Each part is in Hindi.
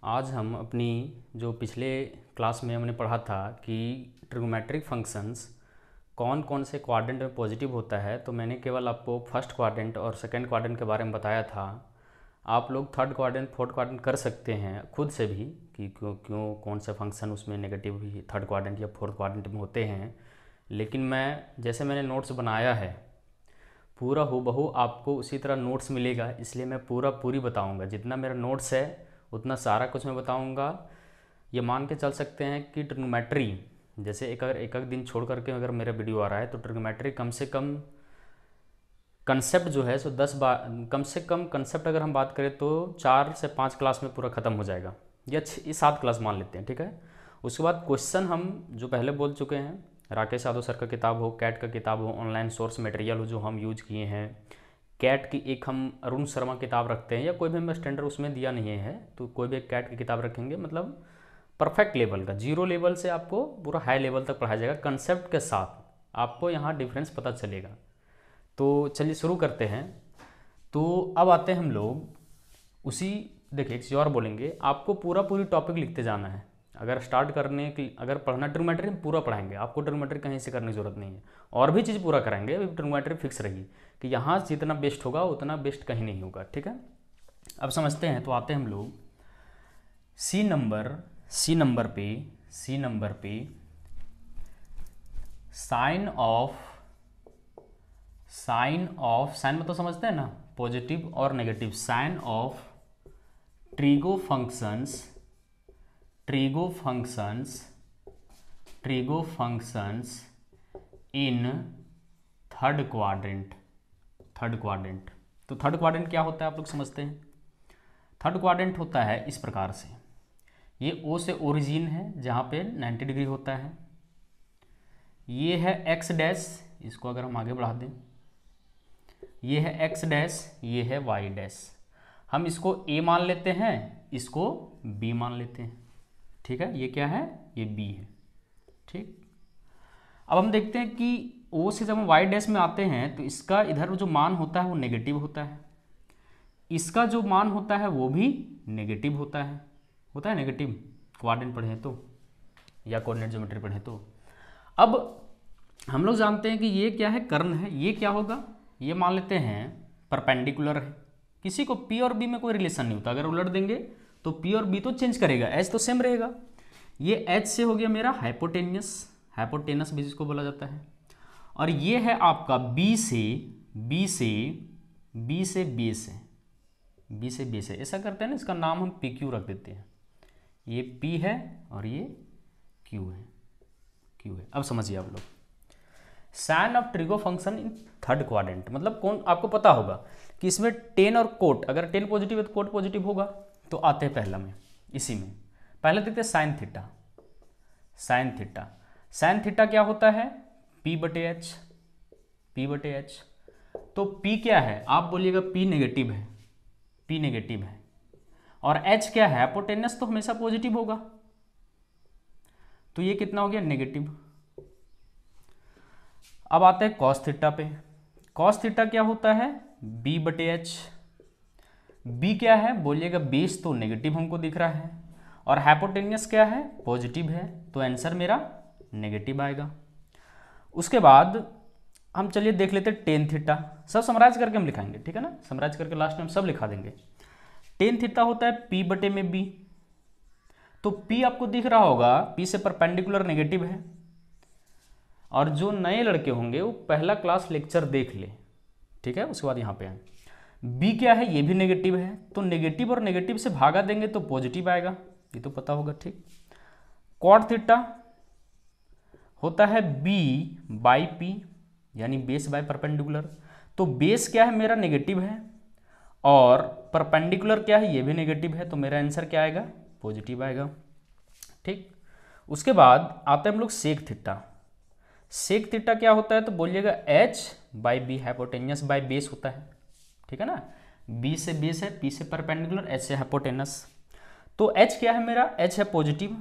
आज हम अपनी जो पिछले क्लास में हमने पढ़ा था कि ट्रिग्नोमेट्रिक फंक्शंस कौन कौन से क्वाड्रेंट में पॉजिटिव होता है, तो मैंने केवल आपको फर्स्ट क्वाड्रेंट और सेकंड क्वाड्रेंट के बारे में बताया था। आप लोग थर्ड क्वाड्रेंट फोर्थ क्वाड्रेंट कर सकते हैं खुद से भी कि क्यों क्यों कौन से फंक्शन उसमें नेगेटिव भी थर्ड क्वाड्रेंट या फोर्थ क्वाड्रेंट में होते हैं। लेकिन मैंने नोट्स बनाया है पूरा हूबहू आपको उसी तरह नोट्स मिलेगा, इसलिए मैं पूरी बताऊंगा। जितना मेरा नोट्स है उतना सारा कुछ मैं बताऊंगा। ये मान के चल सकते हैं कि ट्रिग्नोमेट्री जैसे एक दिन छोड़ करके अगर मेरा वीडियो आ रहा है तो ट्रिग्नोमेट्री कम से कम कंसेप्ट जो है सो 10 बार कम से कम कंसेप्ट अगर हम बात करें तो 4 से 5 क्लास में पूरा ख़त्म हो जाएगा, या 7 क्लास मान लेते हैं, ठीक है। उसके बाद क्वेश्चन हम जो पहले बोल चुके हैं, राकेश यादव सर का किताब हो, कैट का किताब हो, ऑनलाइन सोर्स मटेरियल हो जो हम यूज किए हैं, कैट की एक हम अरुण शर्मा किताब रखते हैं या कोई भी हमें स्टैंडर्ड उसमें दिया नहीं है तो कोई भी एक कैट की किताब रखेंगे, मतलब परफेक्ट लेवल का, जीरो लेवल से आपको पूरा हाई लेवल तक पढ़ाया जाएगा कंसेप्ट के साथ, आपको यहाँ डिफरेंस पता चलेगा। तो चलिए शुरू करते हैं। तो अब आते हैं हम लोग उसी, देखिए एक चीज़ और बोलेंगे, आपको पूरी टॉपिक लिखते जाना है। अगर स्टार्ट करने की अगर पढ़ना ट्रिग्नोमेट्री हम पूरा पढ़ाएंगे, आपको ट्रिग्नोमेट्री कहीं से करने की जरूरत नहीं है, और भी चीज़ पूरा कराएंगे। अभी ट्रिग्नोमेट्री फिक्स रही कि यहाँ जितना बेस्ट होगा उतना बेस्ट कहीं नहीं होगा, ठीक है। अब समझते हैं, तो आते हैं हम लोग सी नंबर पे साइन मतलब समझते हैं ना, पॉजिटिव और negative, sign of trigo functions in third quadrant. तो थर्ड क्वाड्रेंट क्या होता है आप लोग समझते हैं। थर्ड क्वाड्रेंट होता है इस प्रकार से, ये ओ से ओरिजिन है जहाँ पे 90 डिग्री होता है, ये है एक्स डैश, इसको अगर हम आगे बढ़ा दें, ये है एक्स डैश, ये है वाई डैश। हम इसको ए मान लेते हैं, इसको बी मान लेते हैं, ठीक है। ये क्या है, ये बी है, ठीक। अब हम देखते हैं कि ओ से जब हम वाई डैश में आते हैं तो इसका इधर जो मान होता है वो नेगेटिव होता है, इसका जो मान होता है वो भी नेगेटिव होता है नेगेटिव, क्वाड्रेंट पढ़े हैं तो, या कोऑर्डिनेट ज्योमेट्री पढ़े तो। अब हम लोग जानते हैं कि ये क्या है, कर्ण है, ये क्या होगा, ये मान लेते हैं परपेंडिकुलर है। किसी को पी और बी में कोई रिलेशन नहीं होता, अगर उलट देंगे तो पी और बी तो चेंज करेगा, एच तो सेम रहेगा। ये एच से हो गया मेरा हाइपोटेनस भी जिसको बोला जाता है, और ये है आपका बी से बेस है, ऐसा करते हैं ना, इसका नाम हम पी क्यू रख देते हैं। ये पी है और ये क्यू है। अब समझिए आप लोग, sign of trigo function in third quadrant मतलब कौन, आपको पता होगा कि इसमें टेन और कोट, अगर टेन पॉजिटिव है तो कोट पॉजिटिव होगा। तो आते हैं पहला में, इसी में पहले देखते हैं साइन थीटा क्या होता है, पी बटे एच। तो पी क्या है, आप बोलिएगा पी नेगेटिव है, और एच क्या है, हाइपोटेनस, तो हमेशा पॉजिटिव होगा, तो ये कितना हो गया, नेगेटिव। अब आते हैं कॉस थीटा पे। कॉस थीटा क्या होता है, बी बटे एच। बी क्या है, बोलिएगा बेस तो नेगेटिव हमको दिख रहा है, और हाइपोटेनियस क्या है, पॉजिटिव है, तो आंसर मेरा नेगेटिव आएगा। उसके बाद हम चलिए देख लेते हैं टेन थीटा, सब समराइज करके हम लिखाएंगे, ठीक है ना, समराइज करके लास्ट में हम सब लिखा देंगे। टेन थीटा होता है पी बटे में बी, तो पी आपको दिख रहा होगा, पी से परपेंडिकुलर नेगेटिव है, और जो नए लड़के होंगे वो पहला क्लास लेक्चर देख ले, ठीक है। उसके बाद यहाँ पे है बी क्या है, ये भी नेगेटिव है, तो नेगेटिव और नेगेटिव से भागा देंगे तो पॉजिटिव आएगा, ये तो पता होगा, ठीक। कॉट थीटा होता है बी बाई पी, यानी बेस बाय परपेंडिकुलर, तो बेस क्या है मेरा, नेगेटिव है, और परपेंडिकुलर क्या है, ये भी नेगेटिव है, तो मेरा आंसर क्या आएगा, पॉजिटिव आएगा, ठीक। उसके बाद आते हैं हम लोग सेक थीटा क्या होता है, तो बोलिएगा H by B, hypotenuse by base होता है, ठीक है ना, बी से बेस है, पी से परपेंडिकुलर, एच से हाइपोटेनस, तो एच क्या है मेरा, एच है पॉजिटिव,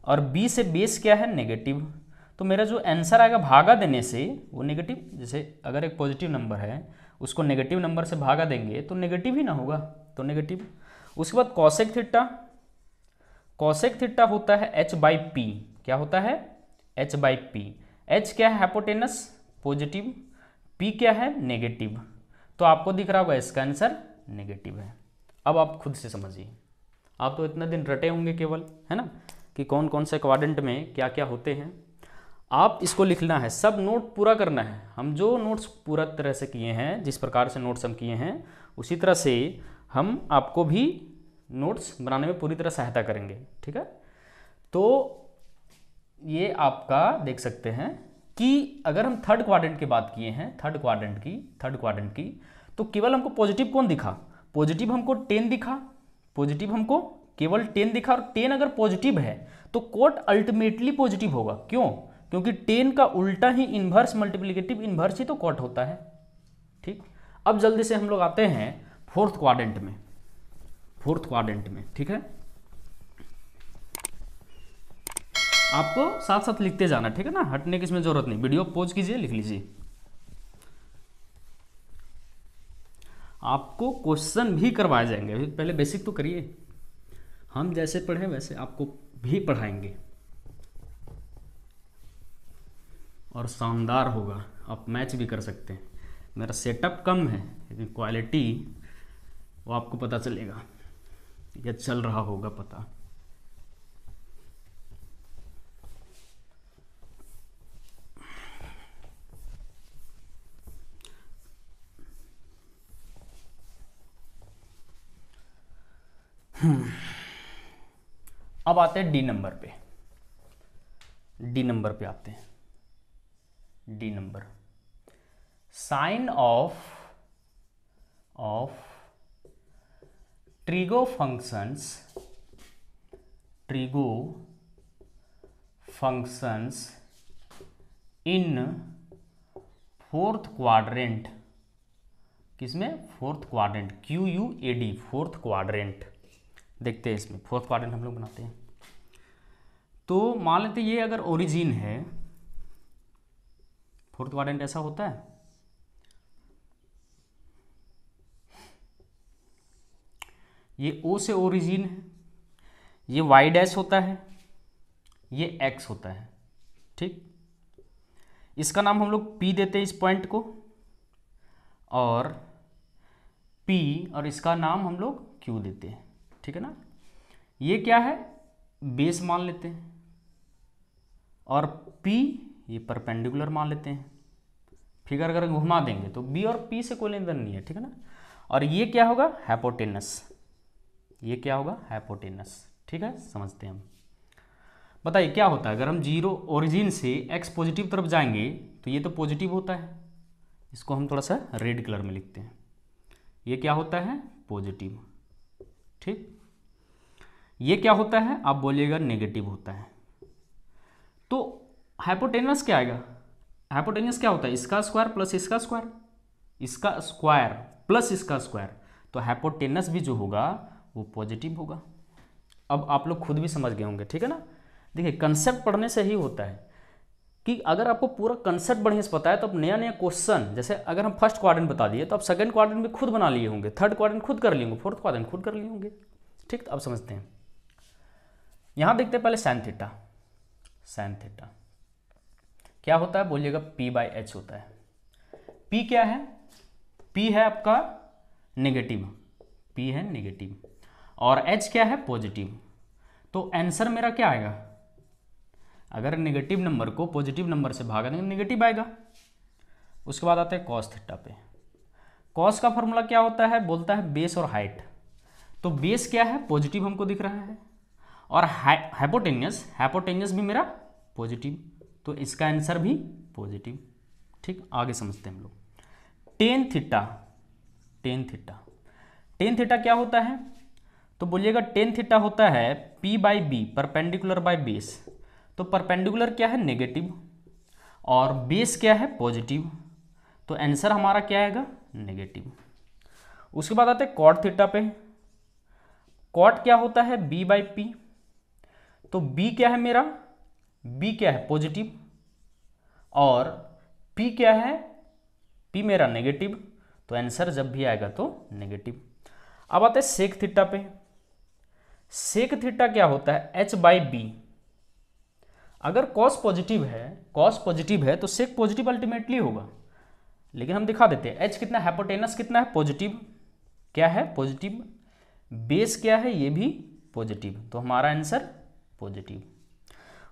और बी से बेस क्या है, नेगेटिव, तो मेरा जो आंसर आएगा भागा देने से वो नेगेटिव, जैसे अगर एक पॉजिटिव नंबर है उसको नेगेटिव नंबर से भागा देंगे तो नेगेटिव ही ना होगा, तो नेगेटिव। उसके बाद कॉसेक थीटा, कोसेक थीटा होता है h बाई पी। क्या होता है? h by P. h क्या है? हाइपोटेनस पॉजिटिव, p क्या है? नेगेटिव। तो आपको दिख रहा होगा इसका आंसर नेगेटिव है। अब आप खुद से समझिए, आप तो इतना दिन रटे होंगे केवल, है ना, कि कौन कौन से क्वाड्रेंट में क्या क्या होते हैं। आप इसको लिखना है, सब नोट पूरा करना है। हम जो नोट्स पूरा तरह से किए हैं, जिस प्रकार से नोट्स हम किए हैं, उसी तरह से हम आपको भी नोट्स बनाने में पूरी तरह सहायता करेंगे, ठीक है। तो ये आपका देख सकते हैं कि अगर हम थर्ड क्वाड्रेंट की बात किए हैं, थर्ड क्वाड्रेंट की, तो केवल हमको पॉजिटिव कौन दिखा? पॉजिटिव हमको 10 दिखा, पॉजिटिव हमको केवल 10 दिखा। और 10 अगर पॉजिटिव है तो कोट अल्टीमेटली पॉजिटिव होगा। क्यों? क्योंकि 10 का उल्टा ही इन्वर्स मल्टीप्लिकेटिव इन्वर्स ही तो कोट होता है, ठीक। अब जल्दी से हम लोग आते हैं फोर्थ क्वाड्रेंट में, ठीक है। आपको साथ साथ लिखते जाना, ठीक है ना, हटने की इसमें जरूरत नहीं। वीडियो पॉज कीजिए, लिख लीजिए। आपको क्वेश्चन भी करवाए जाएंगे, पहले बेसिक तो करिए। हम जैसे पढ़े वैसे आपको भी पढ़ाएंगे और शानदार होगा, आप मैच भी कर सकते हैं। मेरा सेटअप कम है लेकिन क्वालिटी वो आपको पता चलेगा, या चल रहा होगा पता। अब आते हैं डी नंबर पे। आते हैं D number. Sign of trigo functions in fourth quadrant. किसमें? Fourth quadrant, QUAD, fourth quadrant. देखते हैं इसमें फोर्थ क्वाड्रेंट हम लोग बनाते हैं। तो मान लेते ये अगर ओरिजिन है, फोर्थ क्वाड्रेंट ऐसा होता है। ये O से ओरिजिन है, ये Y डैश होता है, ये X होता है, ठीक। इसका नाम हम लोग P देते हैं इस पॉइंट को, और P, और इसका नाम हम लोग Q देते हैं, ठीक है ना। ये क्या है? बेस मान लेते हैं, और P ये परपेंडिकुलर मान लेते हैं। फिगर अगर घुमा देंगे तो B और P से कोई लेन देन नहीं है, ठीक है ना। और ये क्या होगा? हाइपोटेनस। ये क्या होगा? हाइपोटेनस, ठीक है। समझते हैं हम। बताइए क्या होता है अगर हम जीरो ओरिजिन से X पॉजिटिव तरफ जाएंगे, तो ये तो पॉजिटिव होता है, इसको हम थोड़ा सा रेड कलर में लिखते हैं। ये क्या होता है? पॉजिटिव, ठीक। ये क्या होता है? आप बोलिएगा नेगेटिव होता है। तो हाइपोटेनस क्या आएगा? हाइपोटेनस क्या होता है? इसका स्क्वायर प्लस इसका स्क्वायर, इसका स्क्वायर प्लस इसका स्क्वायर। तो हाइपोटेनस भी जो होगा वो पॉजिटिव होगा। अब आप लोग खुद भी समझ गए होंगे, ठीक है ना। देखिए कंसेप्ट पढ़ने से ही होता है कि अगर आपको पूरा कंसेप्ट बढ़िया से पता है तो अब नया नया क्वेश्चन, जैसे अगर हम फर्स्ट क्वाड्रेंट बता दिए तो आप सेकंड क्वाड्रेंट भी खुद बना लिए होंगे, थर्ड क्वाड्रेंट खुद कर लिए होंगे, फोर्थ क्वाड्रेंट खुद कर लिए होंगे, ठीक। तो अब समझते हैं। यहां देखते हैं पहले साइन थीटा। साइन थीटा क्या होता है? बोलिएगा P बाई H होता है। P क्या है? P है आपका नेगेटिव, P है नेगेटिव, और H क्या है? पॉजिटिव। तो आंसर मेरा क्या आएगा? अगर नेगेटिव नंबर को पॉजिटिव नंबर से भागा देंगे नेगेटिव आएगा। उसके बाद आते हैं कॉस थीटा पे। कॉस का फॉर्मूला क्या होता है? बोलता है बेस और हाइट। तो बेस क्या है? पॉजिटिव हमको दिख रहा है, और हाइपोटेनियस भी मेरा पॉजिटिव, तो इसका आंसर भी पॉजिटिव, ठीक। आगे समझते हैं हम लोग। टेन थीटा क्या होता है? तो बोलिएगा टेन थीटा होता है P by B, perpendicular by base. तो परपेंडिकुलर क्या है? नेगेटिव, और बेस क्या है? पॉजिटिव, तो आंसर हमारा क्या आएगा? नेगेटिव। उसके बाद आते हैं कॉट थीटा पे। कॉट क्या होता है? B by P. तो B क्या है मेरा? B क्या है? पॉजिटिव, और P क्या है? P मेरा नेगेटिव, तो आंसर जब भी आएगा तो नेगेटिव। अब आते हैं सेक थीटा पे। सेक थीटा क्या होता है, एच बाई बी। अगर कॉस पॉजिटिव है तो सेक पॉजिटिव अल्टीमेटली होगा, लेकिन हम दिखा देते हैं एच कितना, हाइपोटेनस कितना है, पॉजिटिव, क्या है पॉजिटिव, बेस क्या है, ये भी पॉजिटिव, तो हमारा आंसर पॉजिटिव।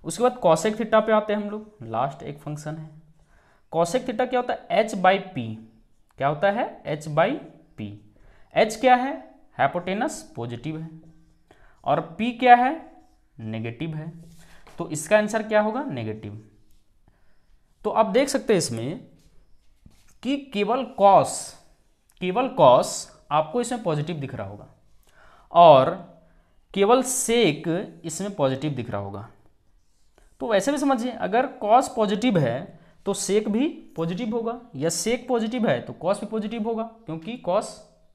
उसके बाद कॉसेक थीटा पे आते हैं हम लोग, लास्ट एक फंक्शन है। कॉसेक थीटा क्या होता है, एच बाई पी, क्या होता है, एच बाई पी। एच क्या है, हाइपोटेनस पॉजिटिव है, और पी क्या है, नेगेटिव है, तो इसका आंसर क्या होगा, नेगेटिव। तो आप देख सकते हैं इसमें कि केवल कॉस आपको इसमें पॉजिटिव दिख रहा होगा, और केवल सेक इसमें पॉजिटिव दिख रहा होगा। तो वैसे भी समझिए, अगर कॉस पॉजिटिव है तो सेक भी पॉजिटिव होगा, या सेक पॉजिटिव है तो कॉस भी पॉजिटिव होगा, क्योंकि कॉस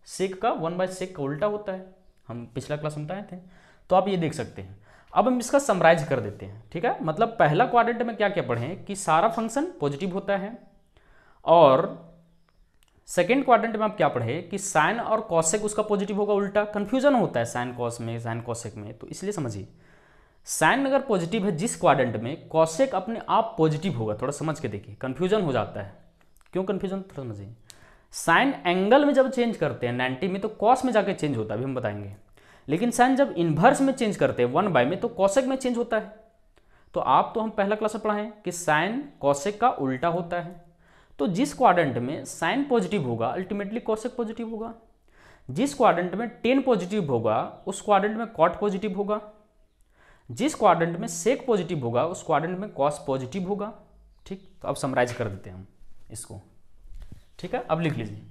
सेक का 1/sec का उल्टा होता है, हम पिछला क्लास में बताए थे। तो आप ये देख सकते हैं। अब हम इसका समराइज कर देते हैं, ठीक है। मतलब पहला क्वाड्रेंट में क्या क्या पढ़े कि सारा फंक्शन पॉजिटिव होता है, और सेकेंड क्वाड्रेंट में आप क्या पढ़े कि साइन और कॉसेक उसका पॉजिटिव होगा उल्टा। कंफ्यूजन होता है साइन कॉस में, साइन कॉसेक में, तो इसलिए समझिए साइन अगर पॉजिटिव है जिस क्वाड्रेंट में, कॉसेक अपने आप पॉजिटिव होगा। थोड़ा समझ के देखिए, कंफ्यूजन हो जाता है। क्यों कंफ्यूजन, थोड़ा समझिए। साइन एंगल में जब चेंज करते हैं 90 में तो कॉस में जाके चेंज होता है, अभी हम बताएंगे। लेकिन साइन जब इन्वर्स में चेंज करते हैं 1/, में तो कॉसेक में चेंज होता है। तो आप, तो हम पहला क्लास में पढ़ाएं कि साइन कॉसेक का उल्टा होता है। तो जिस क्वाड्रेंट में साइन पॉजिटिव होगा अल्टीमेटली कॉसेक पॉजिटिव होगा। जिस क्वाड्रेंट में टेन पॉजिटिव होगा उस क्वाड्रेंट में कॉट पॉजिटिव होगा। जिस क्वाड्रेंट में सेक पॉजिटिव होगा उस क्वाड्रेंट में कॉस पॉजिटिव होगा। ठीक, तो अब समराइज कर देते हैं हम इसको, ठीक है। अब लिख लीजिए,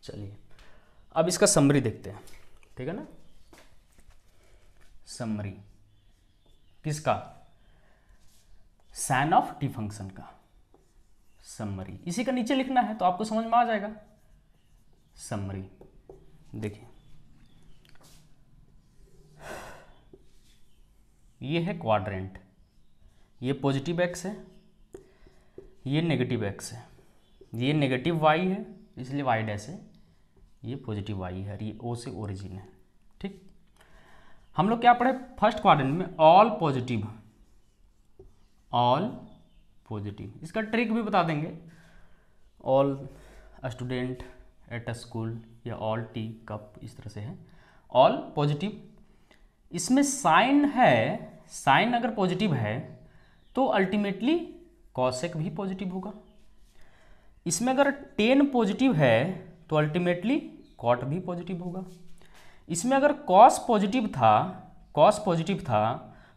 चलिए अब इसका समरी देखते हैं, ठीक है ना। समरी किसका, साइन ऑफ टी फंक्शन का समरी, इसी का नीचे लिखना है तो आपको समझ में आ जाएगा। समरी देखिए, ये है क्वाड्रेंट, ये पॉजिटिव एक्स है, ये नेगेटिव एक्स है, ये नेगेटिव वाई है इसलिए वाई डैश है, ये पॉजिटिव वाई है, ये ओ से ओरिजिन है। ठीक, हम लोग क्या पढ़े फर्स्ट क्वाड्रेंट में, ऑल पॉजिटिव, ऑल पॉजिटिव। इसका ट्रिक भी बता देंगे, all student at a school या ऑल टी कप, इस तरह से है ऑल पॉजिटिव। इसमें साइन है, साइन अगर पॉजिटिव है तो अल्टीमेटली कॉसेक भी पॉजिटिव होगा। इसमें अगर 10 पॉजिटिव है तो अल्टीमेटली कॉट भी पॉजिटिव होगा। इसमें अगर कॉस पॉजिटिव था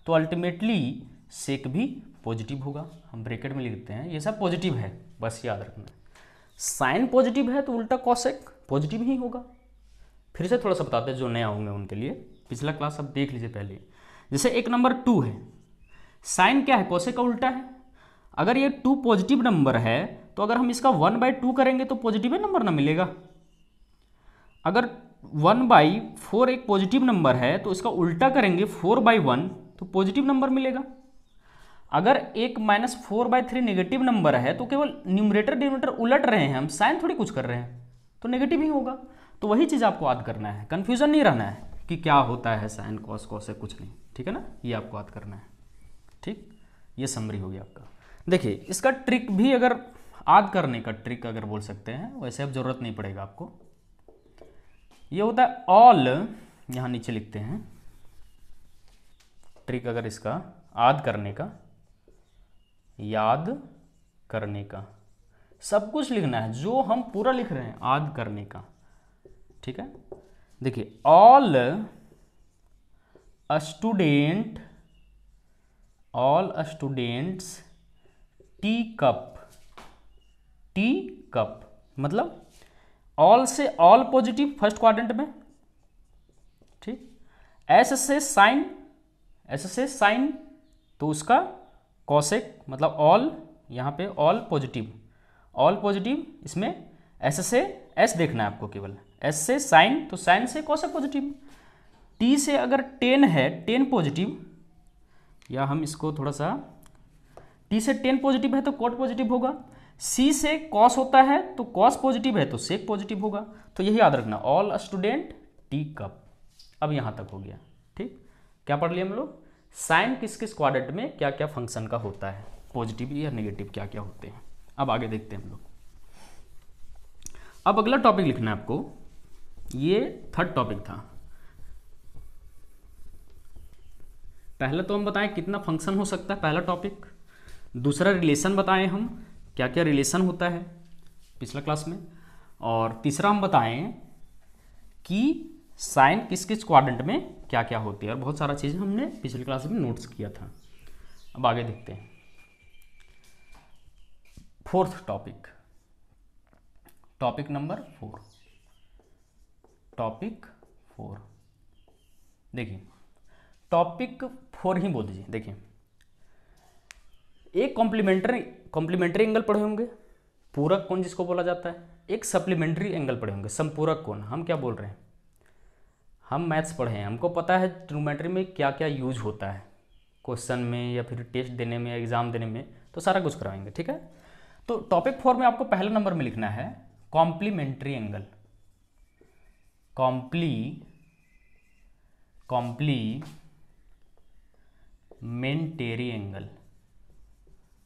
तो अल्टीमेटली सेक भी पॉजिटिव होगा। हम ब्रैकेट में लिखते हैं, ये सब पॉजिटिव है, बस याद रखना। साइन पॉजिटिव है तो उल्टा कॉसेक पॉजिटिव ही होगा। फिर से थोड़ा सा बताते हैं जो नया होंगे उनके लिए, पिछला क्लास अब देख लीजिए पहले। जैसे एक नंबर 2 है, साइन क्या है, कॉसेक का उल्टा है। अगर ये 2 पॉजिटिव नंबर है तो अगर हम इसका 1/2 करेंगे तो पॉजिटिव नंबर ना मिलेगा। अगर 1/4 एक पॉजिटिव नंबर है तो इसका उल्टा करेंगे 4/1 तो पॉजिटिव नंबर मिलेगा। अगर एक -4/3 नेगेटिव नंबर है तो केवल न्यूमरेटर डिनोमिनेटर उलट रहे हैं हम, साइन थोड़ी कुछ कर रहे हैं, तो नेगेटिव ही होगा। तो वही चीज़ आपको याद करना है, कन्फ्यूजन नहीं रहना है कि क्या होता है साइन कॉस कॉसेक, कुछ नहीं, ठीक है ना, ये आपको याद करना है। ठीक, ये समरी हो गया आपका। देखिए इसका ट्रिक भी, अगर याद करने का ट्रिक अगर बोल सकते हैं, वैसे अब जरूरत नहीं पड़ेगा आपको। ये होता है ऑल, यहाँ नीचे लिखते हैं ट्रिक, अगर इसका याद करने का सब कुछ लिखना है जो हम पूरा लिख रहे हैं आद करने का, ठीक है। देखिए ऑल स्टूडेंट्स टी कप मतलब ऑल से ऑल पॉजिटिव फर्स्ट क्वाड्रेंट में, ठीक। एस से साइन तो उसका कॉसेक मतलब ऑल, यहाँ पे ऑल पॉजिटिव इसमें एस से एस देखना है आपको, केवल एस से साइन तो साइन से कॉसेक पॉजिटिव। टी से अगर 10 है 10 पॉजिटिव, या हम इसको थोड़ा सा, टी से 10 पॉजिटिव है तो कॉट पॉजिटिव होगा। सी से कॉस होता है तो कॉस पॉजिटिव है तो सेक पॉजिटिव होगा। तो यही याद रखना, ऑल स्टूडेंट टी कप। अब यहाँ तक हो गया, ठीक। क्या पढ़ लिया हम लोग, साइन किस किस क्वाड्रेंट में क्या क्या फंक्शन का होता है, पॉजिटिव या नेगेटिव क्या क्या होते हैं। अब आगे देखते हैं हम लोग। अब अगला टॉपिक लिखना है आपको, ये थर्ड टॉपिक था। पहले तो हम बताएं कितना फंक्शन हो सकता है, पहला टॉपिक। दूसरा रिलेशन बताएं हम, क्या क्या रिलेशन होता है पिछला क्लास में। और तीसरा हम बताएं कि साइन किस किस क्वाड्रेंट में क्या क्या होती है। और बहुत सारा चीज़ हमने पिछली क्लास में नोट्स किया था। अब आगे देखते हैं fourth topic, topic number 4। Topic 4 देखिए, टॉपिक 4 ही बोल दीजिए। देखिए एक कॉम्प्लीमेंट्री एंगल पढ़े होंगे, पूरक कोण जिसको बोला जाता है। एक सप्लीमेंट्री एंगल पढ़े होंगे, समपूरक कोण। हम क्या बोल रहे हैं, हम मैथ्स पढ़े हैं, हमको पता है ट्रिग्नोमेट्री में क्या क्या यूज होता है, क्वेश्चन में या फिर टेस्ट देने में, एग्जाम देने में, तो सारा कुछ कराएंगे, ठीक है। तो टॉपिक 4 में आपको पहले नंबर में लिखना है complementary angle.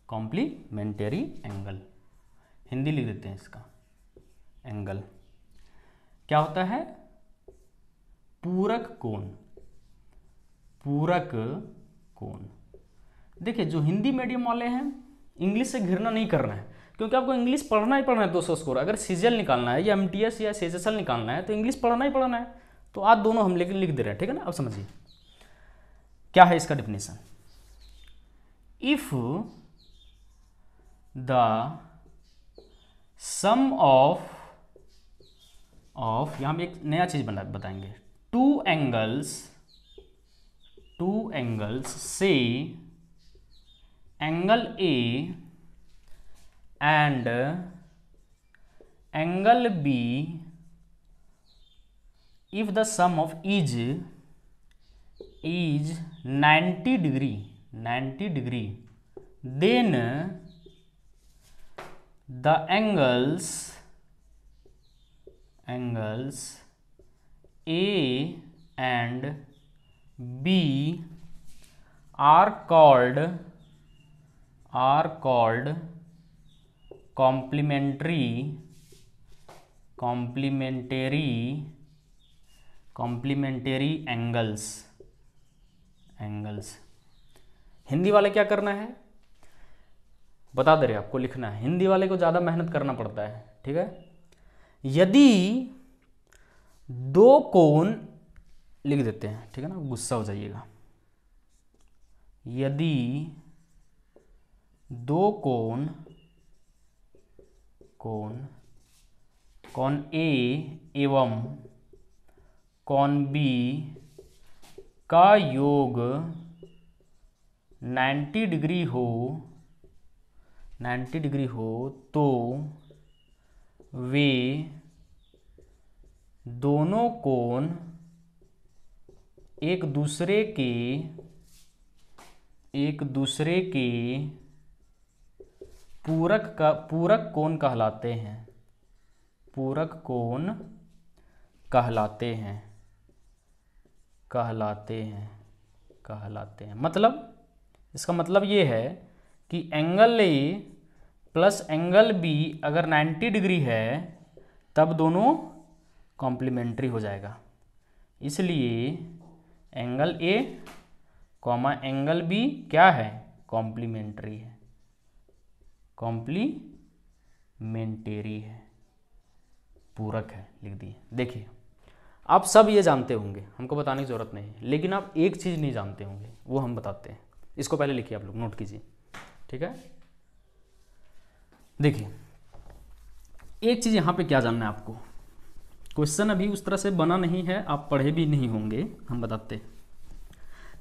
Complementary angle Hindi लिख देते हैं इसका। एंगल क्या होता है, पूरक कोण। देखिए जो हिंदी मीडियम वाले हैं, इंग्लिश से घिरना नहीं करना है, क्योंकि आपको इंग्लिश पढ़ना ही पढ़ना है 200 स्कोर। अगर सीजीएल निकालना है या एमटीएस या सीएचएसएल निकालना है तो इंग्लिश पढ़ना ही पढ़ना है। तो आज दोनों हम लेकिन लिख दे रहे हैं, ठीक है ना। अब समझिए क्या है इसका definition. If the sum of यहां हम एक नया चीज बताएंगे, टू एंगल्स से angle A and angle B, if the sum of is 90 degree, then the angles A and B are called complementary angles. Hindi वाले क्या करना है बता दे रहे, आपको लिखना है। हिंदी वाले को ज़्यादा मेहनत करना पड़ता है, ठीक है। यदि दो कोण लिख देते हैं, ठीक है ना, गुस्सा हो जाइएगा। यदि दो कोण ए एवं कोण बी का योग 90 डिग्री हो तो वे दोनों कोण एक दूसरे के पूरक कोण कहलाते हैं। मतलब इसका मतलब ये है कि angle A plus angle B अगर 90 डिग्री है तब दोनों कॉम्प्लीमेंट्री हो जाएगा। इसलिए angle A comma angle B क्या है, कॉम्प्लीमेंट्री है। कॉम्प्लीमेंटेरी है, पूरक है, लिख दिए। देखिए आप सब ये जानते होंगे, हमको बताने की ज़रूरत नहीं है, लेकिन आप एक चीज़ नहीं जानते होंगे, वो हम बताते हैं। इसको पहले लिखिए, आप लोग नोट कीजिए, ठीक है। देखिए एक चीज़ यहाँ पे क्या जानना है आपको, क्वेश्चन अभी उस तरह से बना नहीं है, आप पढ़े भी नहीं होंगे, हम बताते हैं।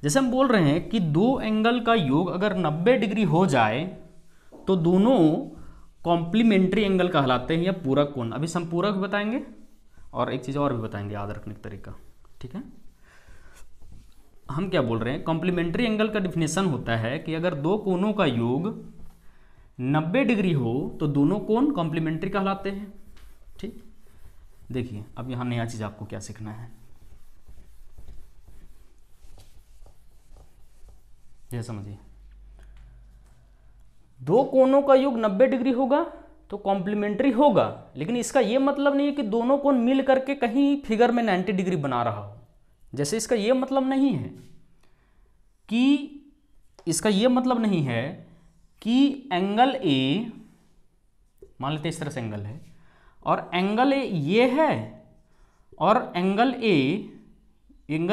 जैसे हम बोल रहे हैं कि दो एंगल का योग अगर 90 डिग्री हो जाए तो दोनों कॉम्प्लीमेंट्री एंगल कहलाते हैं या पूरक कोण। अभी संपूरक भी बताएंगे और एक चीज़ और भी बताएंगे, याद रखने का तरीका, ठीक है। हम क्या बोल रहे हैं, कॉम्प्लीमेंट्री एंगल का डिफिनेशन होता है कि अगर दो कोणों का योग 90 डिग्री हो तो दोनों कोण कॉम्प्लीमेंट्री कहलाते हैं, ठीक। देखिए अब यहाँ नया चीज़ आपको क्या सीखना है, यह समझिए। दो कोणों का योग 90 डिग्री होगा तो कॉम्प्लीमेंट्री होगा, लेकिन इसका यह मतलब नहीं है कि दोनों कोण मिल करके कहीं फिगर में 90 डिग्री बना रहा हो। जैसे इसका यह मतलब नहीं है कि एंगल ए, मान लेते इस तरह से एंगल है और एंगल ए ये है और एंगल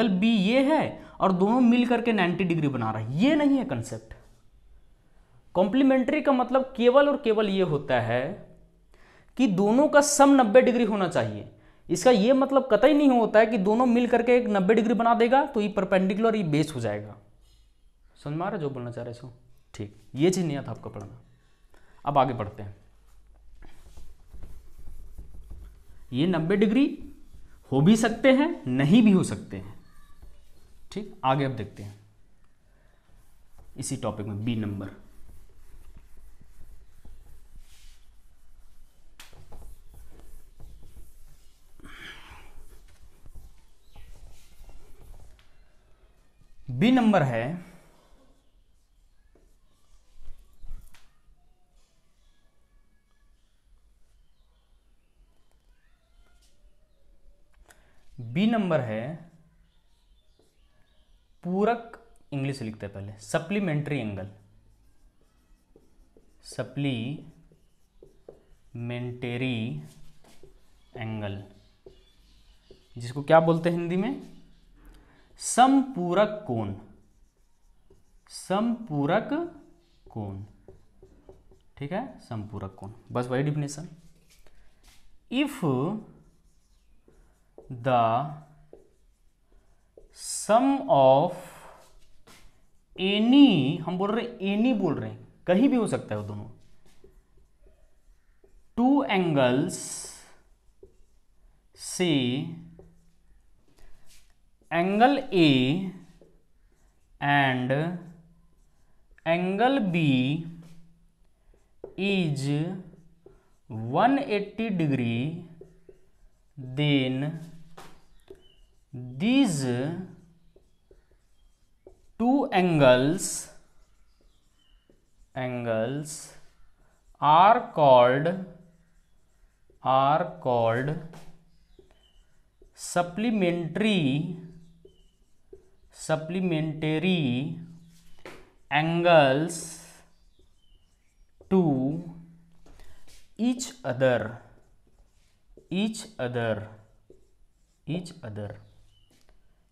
बी ये है और दोनों मिल करके 90 डिग्री बना रहा है, ये नहीं है कंसेप्ट। कॉम्प्लीमेंट्री का मतलब केवल और केवल ये होता है कि दोनों का सम 90 डिग्री होना चाहिए। इसका ये मतलब कतई नहीं होता है कि दोनों मिल करके एक 90 डिग्री बना देगा तो ये परपेंडिकुलर ये बेस हो जाएगा। समझ में आ रहा है जो बोलना चाह रहे सो? ठीक, ये चीज नहीं आता आपको पढ़ना। अब आगे बढ़ते हैं। ये 90 डिग्री हो भी सकते हैं, नहीं भी हो सकते हैं, ठीक। आगे अब देखते हैं इसी टॉपिक में बी नंबर। बी नंबर है पूरक, इंग्लिश लिखते हैं पहले, सप्लीमेंट्री एंगल, सप्लीमेंटरी एंगल, जिसको क्या बोलते हैं हिंदी में, समपूरक कोण, समपूरक कोण, ठीक है, समपूरक कोण, बस वही definition. If the sum of any, हम बोल रहे हैं एनी बोल रहे हैं, कहीं भी हो सकता है वो दोनों, टू एंगल्स से angle A and angle B is 180 degree, then these two angles are called supplementary angles to each other।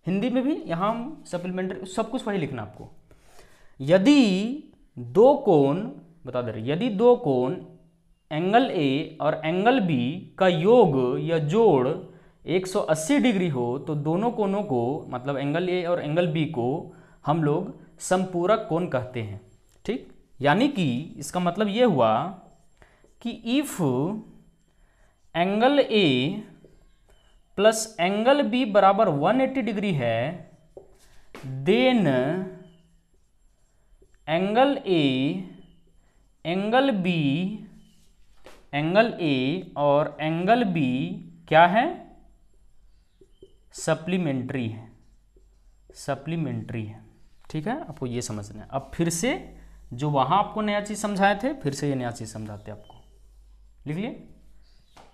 Hindi में भी यहाँ हम सप्लीमेंट्री, सब कुछ वही लिखना आपको। यदि दो कोण, बता दे रहे, यदि दो कोण एंगल ए और एंगल बी का योग या जोड़ 180 डिग्री हो तो दोनों कोणों को, मतलब एंगल ए और एंगल बी को, हम लोग समपूरक कोण कहते हैं, ठीक। यानी कि इसका मतलब ये हुआ कि if angle A plus angle B बराबर 180 डिग्री है, देन एंगल ए और एंगल बी क्या है, सप्लीमेंट्री है, ठीक है। आपको ये समझना है। अब फिर से जो वहां आपको नया चीज समझाए थे, फिर से ये नया चीज समझाते आपको, लिख लिए,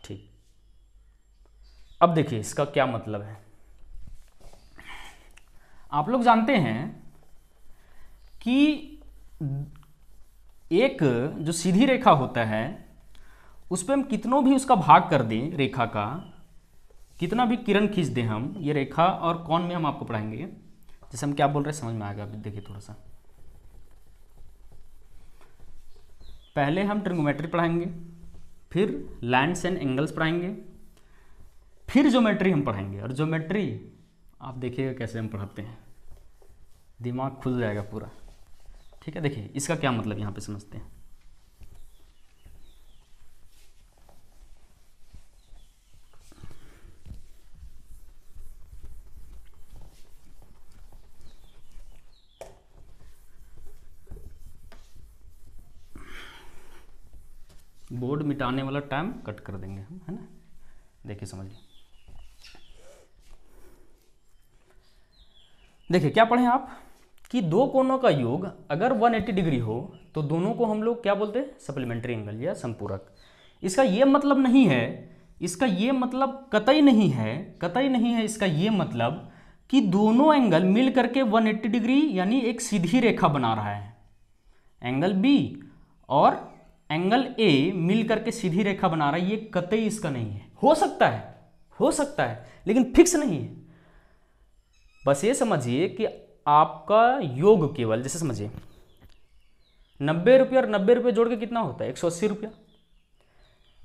ठीक। अब देखिए इसका क्या मतलब है। आप लोग जानते हैं कि एक जो सीधी रेखा होता है उस पर हम कितनों भी उसका भाग कर दें, रेखा का कितना भी किरण खींच दें हम, ये रेखा और कौन में हम आपको पढ़ाएंगे। जैसे हम क्या बोल रहे हैं समझ में आएगा, अभी देखिए थोड़ा सा। पहले हम ट्रिग्नोमेट्री पढ़ाएंगे, फिर लाइन्स एंड एंगल्स पढ़ाएंगे, फिर ज्योमेट्री हम पढ़ाएंगे। और ज्योमेट्री आप देखिएगा कैसे हम पढ़ाते हैं, दिमाग खुल जाएगा पूरा। ठीक है, देखिए इसका क्या मतलब यहाँ पे समझते हैं। बोर्ड मिटाने वाला टाइम कट कर देंगे हम, है ना। देखिए समझिए, देखिए क्या पढ़ें आप कि दो कोणों का योग अगर 180 डिग्री हो तो दोनों को हम लोग क्या बोलते हैं, सप्लीमेंट्री एंगल या संपूरक। इसका ये मतलब नहीं है, इसका ये मतलब कतई नहीं है, कतई नहीं है इसका ये मतलब कि दोनों एंगल मिल करके 180 डिग्री यानी एक सीधी रेखा बना रहा है। एंगल बी और एंगल ए मिल करके सीधी रेखा बना रहा है, ये कतई इसका नहीं है। हो सकता है, हो सकता है, लेकिन फिक्स नहीं है। बस ये समझिए कि आपका योग केवल, जैसे समझिए 90 रुपये और 90 रुपये जोड़ के कितना होता है, 180 रुपया।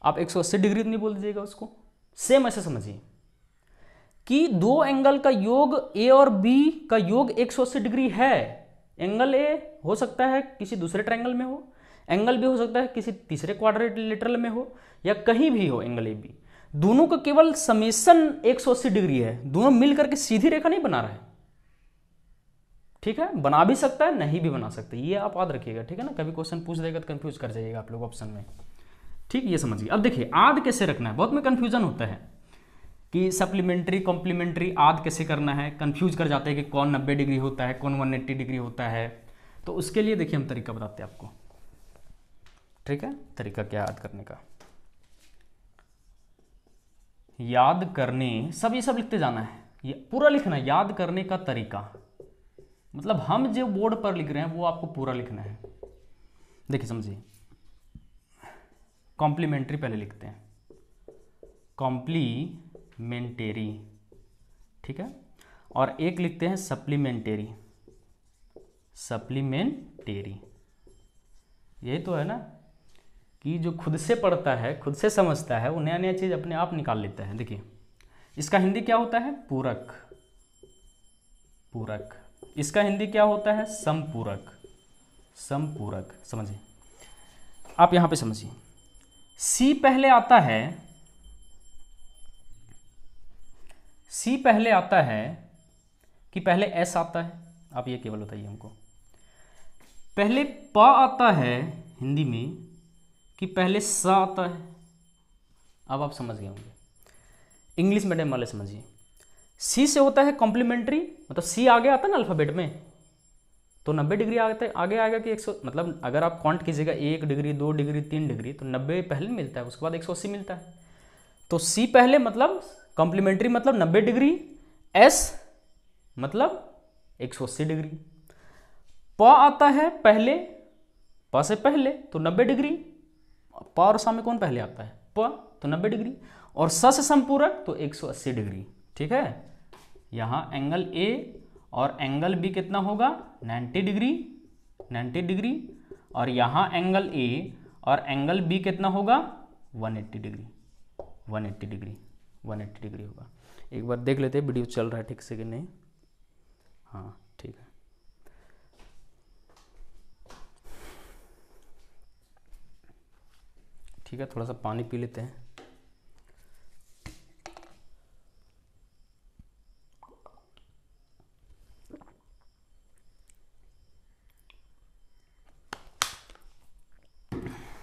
आप 180 डिग्री नहीं बोल दीजिएगा उसको। सेम ऐसे समझिए कि दो एंगल का योग ए और बी का योग 180 डिग्री है। एंगल ए हो सकता है किसी दूसरे ट्रायंगल में हो, एंगल बी हो सकता है किसी तीसरे क्वाड्रिलेटरल में हो, या कहीं भी हो एंगल ए बी। दोनों का केवल समेसन 180 डिग्री है, दोनों मिल करके सीधी रेखा नहीं बना रहा है। ठीक है, बना भी सकता है, नहीं भी बना सकता, ये आप याद रखिएगा। ठीक है ना, कभी क्वेश्चन पूछ देगा तो कंफ्यूज कर जाइएगा आप लोग ऑप्शन में। ठीक, ये समझिए। अब देखिए आद कैसे रखना है, बहुत में कंफ्यूजन होता है कि सप्लीमेंट्री कॉम्प्लीमेंट्री आद कैसे करना है, कंफ्यूज कर जाते हैं कि कौन 90 डिग्री होता है, कौन 180 डिग्री होता है। तो उसके लिए देखिए हम तरीका बताते हैं आपको। ठीक है, तरीका क्या याद करने का, याद करने, सब ये सब लिखते जाना है, ये पूरा लिखना है। याद करने का तरीका मतलब हम जो बोर्ड पर लिख रहे हैं वो आपको पूरा लिखना है। देखिए समझिए, कॉम्प्लीमेंट्री पहले लिखते हैं, कॉम्प्लीमेंटेरी। ठीक है, और एक लिखते हैं सप्लीमेंटेरी, सप्लीमेंटेरी। यही तो है ना कि जो खुद से पढ़ता है, खुद से समझता है, वो नया नया चीज़ अपने आप निकाल लेता है। देखिए इसका हिंदी क्या होता है, पूरक, पूरक। इसका हिंदी क्या होता है, समपूरक, समपूरक। समझिए आप यहां पे समझिए, सी पहले आता है, सी पहले आता है कि पहले एस आता है, आप ये केवल बताइए हमको। पहले प आता है हिंदी में कि पहले स आता है। अब आप समझ गए होंगे, इंग्लिश मीडियम वाले समझिए। सी से होता है कॉम्प्लीमेंट्री, मतलब सी आगे आता है ना अल्फाबेट में, तो 90 डिग्री आगे आएगा कि 100, मतलब अगर आप काउंट कीजिएगा 1 डिग्री 2 डिग्री 3 डिग्री, तो 90 पहले मिलता है, उसके बाद 180 मिलता है। तो सी पहले मतलब कॉम्प्लीमेंट्री मतलब 90 डिग्री, एस मतलब 180 डिग्री। प आता है पहले, प से पहले तो 90 डिग्री, प और सा में कौन पहले आता है, प, तो 90 डिग्री। और स से संपूरक तो 180 डिग्री। ठीक है, यहाँ एंगल ए और एंगल बी कितना होगा, 90 डिग्री, 90 डिग्री। और यहाँ एंगल ए और एंगल बी कितना होगा, 180 डिग्री, 180 डिग्री, 180 डिग्री होगा। एक बार देख लेते हैं वीडियो चल रहा है ठीक से कि नहीं। हाँ ठीक है, ठीक है, थोड़ा सा पानी पी लेते हैं।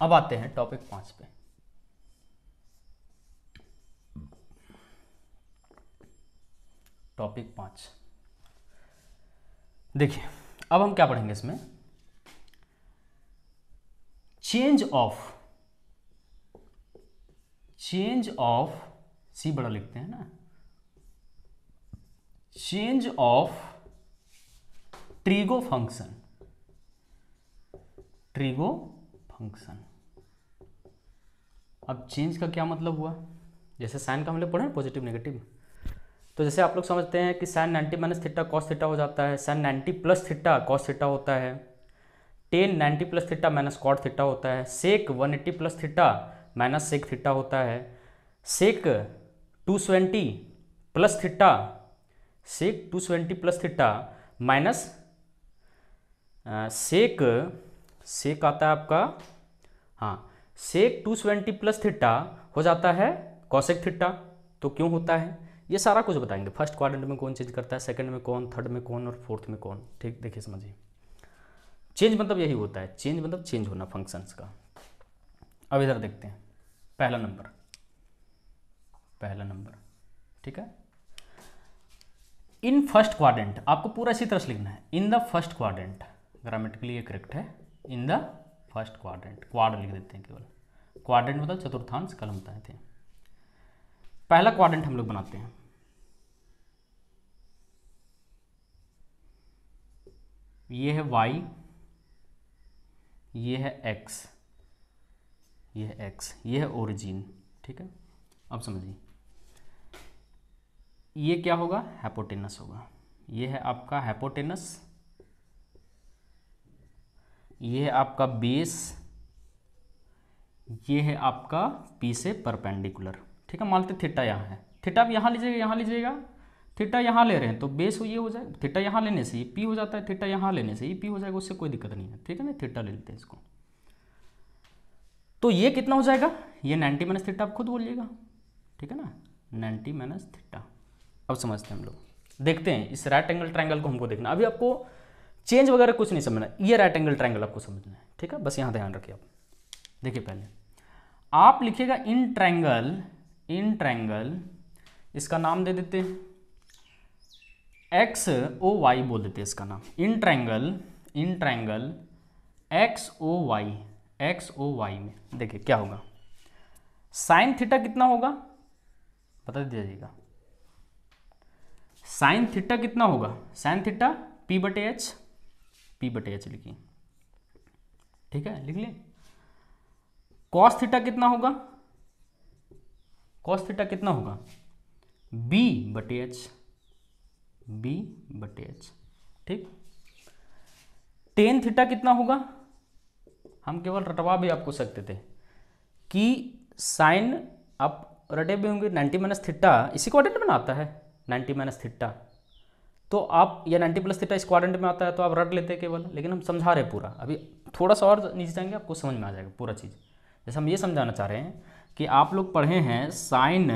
अब आते हैं टॉपिक 5 पे। टॉपिक 5 देखिए, अब हम क्या पढ़ेंगे इसमें, चेंज ऑफ, चेंज ऑफ, सी बड़ा लिखते हैं ना, change of trigo function, trigo function. अब चेंज का क्या मतलब हुआ, जैसे साइन का हम लोग पढ़े पॉजिटिव नेगेटिव, तो जैसे आप लोग समझते हैं कि sine 90 minus theta cos theta हो जाता है, sine 90 plus theta cos theta होता है, tan 90 plus theta minus cot theta होता है, sec 180 plus theta minus sec theta होता है, sec 220 plus theta, sec 220 plus theta minus sec, sec आता है आपका, हाँ सेक 220 प्लस थीटा हो जाता है कॉसेक थीटा। तो क्यों होता है ये सारा कुछ बताएंगे, फर्स्ट क्वाड्रेंट में कौन चेंज करता है, सेकंड में कौन, थर्ड में कौन और फोर्थ में कौन। ठीक, देखिए समझिए, चेंज मतलब यही होता है, चेंज मतलब चेंज होना फंक्शंस का। अब इधर देखते हैं पहला नंबर, पहला नंबर, ठीक है। इन फर्स्ट क्वाड्रेंट, आपको पूरा इसी तरह से लिखना है, in the first quadrant, grammatically ये करेक्ट है, in the first quadrant, quad लिख देते हैं केवल, क्वाड्रेंट मतलब चतुर्थांश कलम बताए थे। पहला क्वाड्रेंट हम लोग बनाते हैं, ये है y, ये है x, ये है x, ये है ओरिजिन, ठीक है। अब समझिए ये क्या होगा, हाइपोटेनस होगा, ये है आपका हाइपोटेनस, ये है आपका बेस, ये है आपका P से परपेंडिकुलर, ठीक है। मान लेते थीटा यहाँ है, थीटा आप यहाँ लीजिएगा, यहाँ लीजिएगा, थीटा यहाँ ले रहे हैं तो बेस ये हो जाए, थीटा यहाँ लेने से ये P हो जाता है, थीटा यहाँ लेने से ये P हो जाएगा, उससे कोई दिक्कत नहीं है, ठीक है ना। थीटा ले लेते हैं इसको, तो ये कितना हो जाएगा, ये 90 माइनस थीटा, आप खुद बोलिएगा, ठीक है ना, 90 माइनस थीटा। अब समझते हैं हम लोग, देखते हैं इस राइट एंगल ट्रायंगल को हमको देखना, अभी आपको चेंज वगैरह कुछ नहीं समझना, ये राइट एंगल ट्रायंगल आपको समझना है, ठीक है। बस यहाँ ध्यान रखिए आप, देखिए पहले आप लिखिएगा इन ट्रायंगल, इन ट्रायंगल, इसका नाम दे देते हैं एक्स ओ वाई बोल देते हैं इसका नाम, in triangle, in triangle X O Y, X O Y में देखिए क्या होगा, साइन थीटा कितना होगा बता दीजिएगा, साइन थीटा कितना होगा, साइन थीटा P बटे एच, P बटे एच लिखिए, ठीक है, लिख लें। कॉस थीटा कितना होगा, कॉस थीटा कितना होगा, B बटे एच, B बटे एच, ठीक। टेन थीटा कितना होगा, हम केवल रटवा भी आपको सकते थे कि साइन आप रटे भी होंगे 90 माइनस थीटा, इसी क्वाड्रेंट में आता है 90 माइनस थीटा, तो आप या 90 प्लस थीटा इस क्वाड्रेंट में आता है तो आप रट लेते केवल, लेकिन हम समझा रहे पूरा, अभी थोड़ा सा और नीचे जाएंगे आपको समझ में आ जाएगा पूरा चीज़। जैसे हम ये समझाना चाह रहे हैं कि आप लोग पढ़े हैं साइन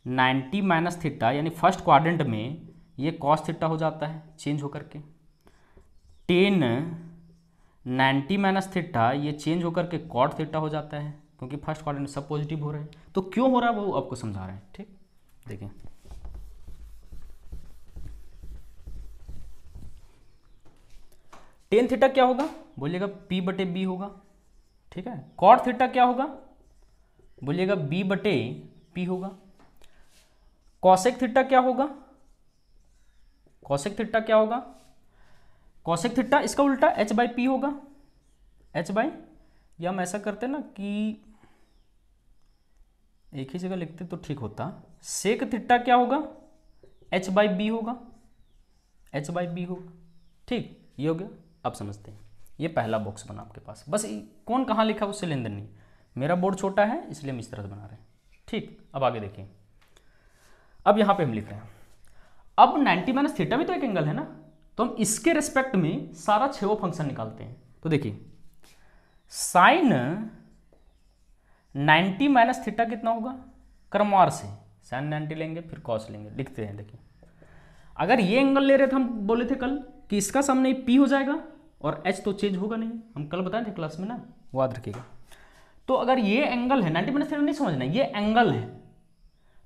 90 माइनस थीटा, यानी फर्स्ट क्वाड्रेंट में ये कॉस थीटा हो जाता है चेंज होकर के, टेन 90 माइनस थीटा ये चेंज होकर के कॉट थीटा हो जाता है, क्योंकि फर्स्ट क्वाड्रेंट में सब पॉजिटिव हो रहे हैं। तो क्यों हो रहा है वो आपको समझा रहे हैं, ठीक। देखिए टेन थीटा क्या होगा बोलिएगा, P बटे B होगा, ठीक है। कॉट थीटा क्या होगा बोलिएगा, B बटे P होगा। कॉसेक थीटा क्या होगा, कॉसेक थीटा क्या होगा, कॉसेक थीटा इसका उल्टा H बाई P होगा, H बाई, या हम ऐसा करते ना कि एक ही जगह लिखते तो ठीक होता, सेक थीटा क्या होगा, H बाई B होगा, H बाई B होगा, ठीक, ये हो गया। अब समझते हैं, ये पहला बॉक्स बना आपके पास, बस कौन कहाँ लिखा उससे लेन देन नहीं, मेरा बोर्ड छोटा है इसलिए हम इस तरह से बना रहे हैं, ठीक। अब आगे देखिए, अब यहाँ पे हम लिख रहे हैं, अब 90 माइनस थीटा भी तो एक एंगल है ना, तो हम इसके रिस्पेक्ट में सारा छेवो फंक्शन निकालते हैं। तो देखिए साइन 90 माइनस थीटा कितना होगा, क्रमवार से साइन 90 लेंगे फिर कॉस लेंगे, लिखते हैं। देखिए अगर ये एंगल ले रहे थे, हम बोले थे कल कि इसका सामने P हो जाएगा और H तो चेंज होगा नहीं, हम कल बताए थे क्लास में ना, याद रखिएगा। तो अगर ये एंगल है 90 माइनस थीटा नहीं समझना, ये एंगल है,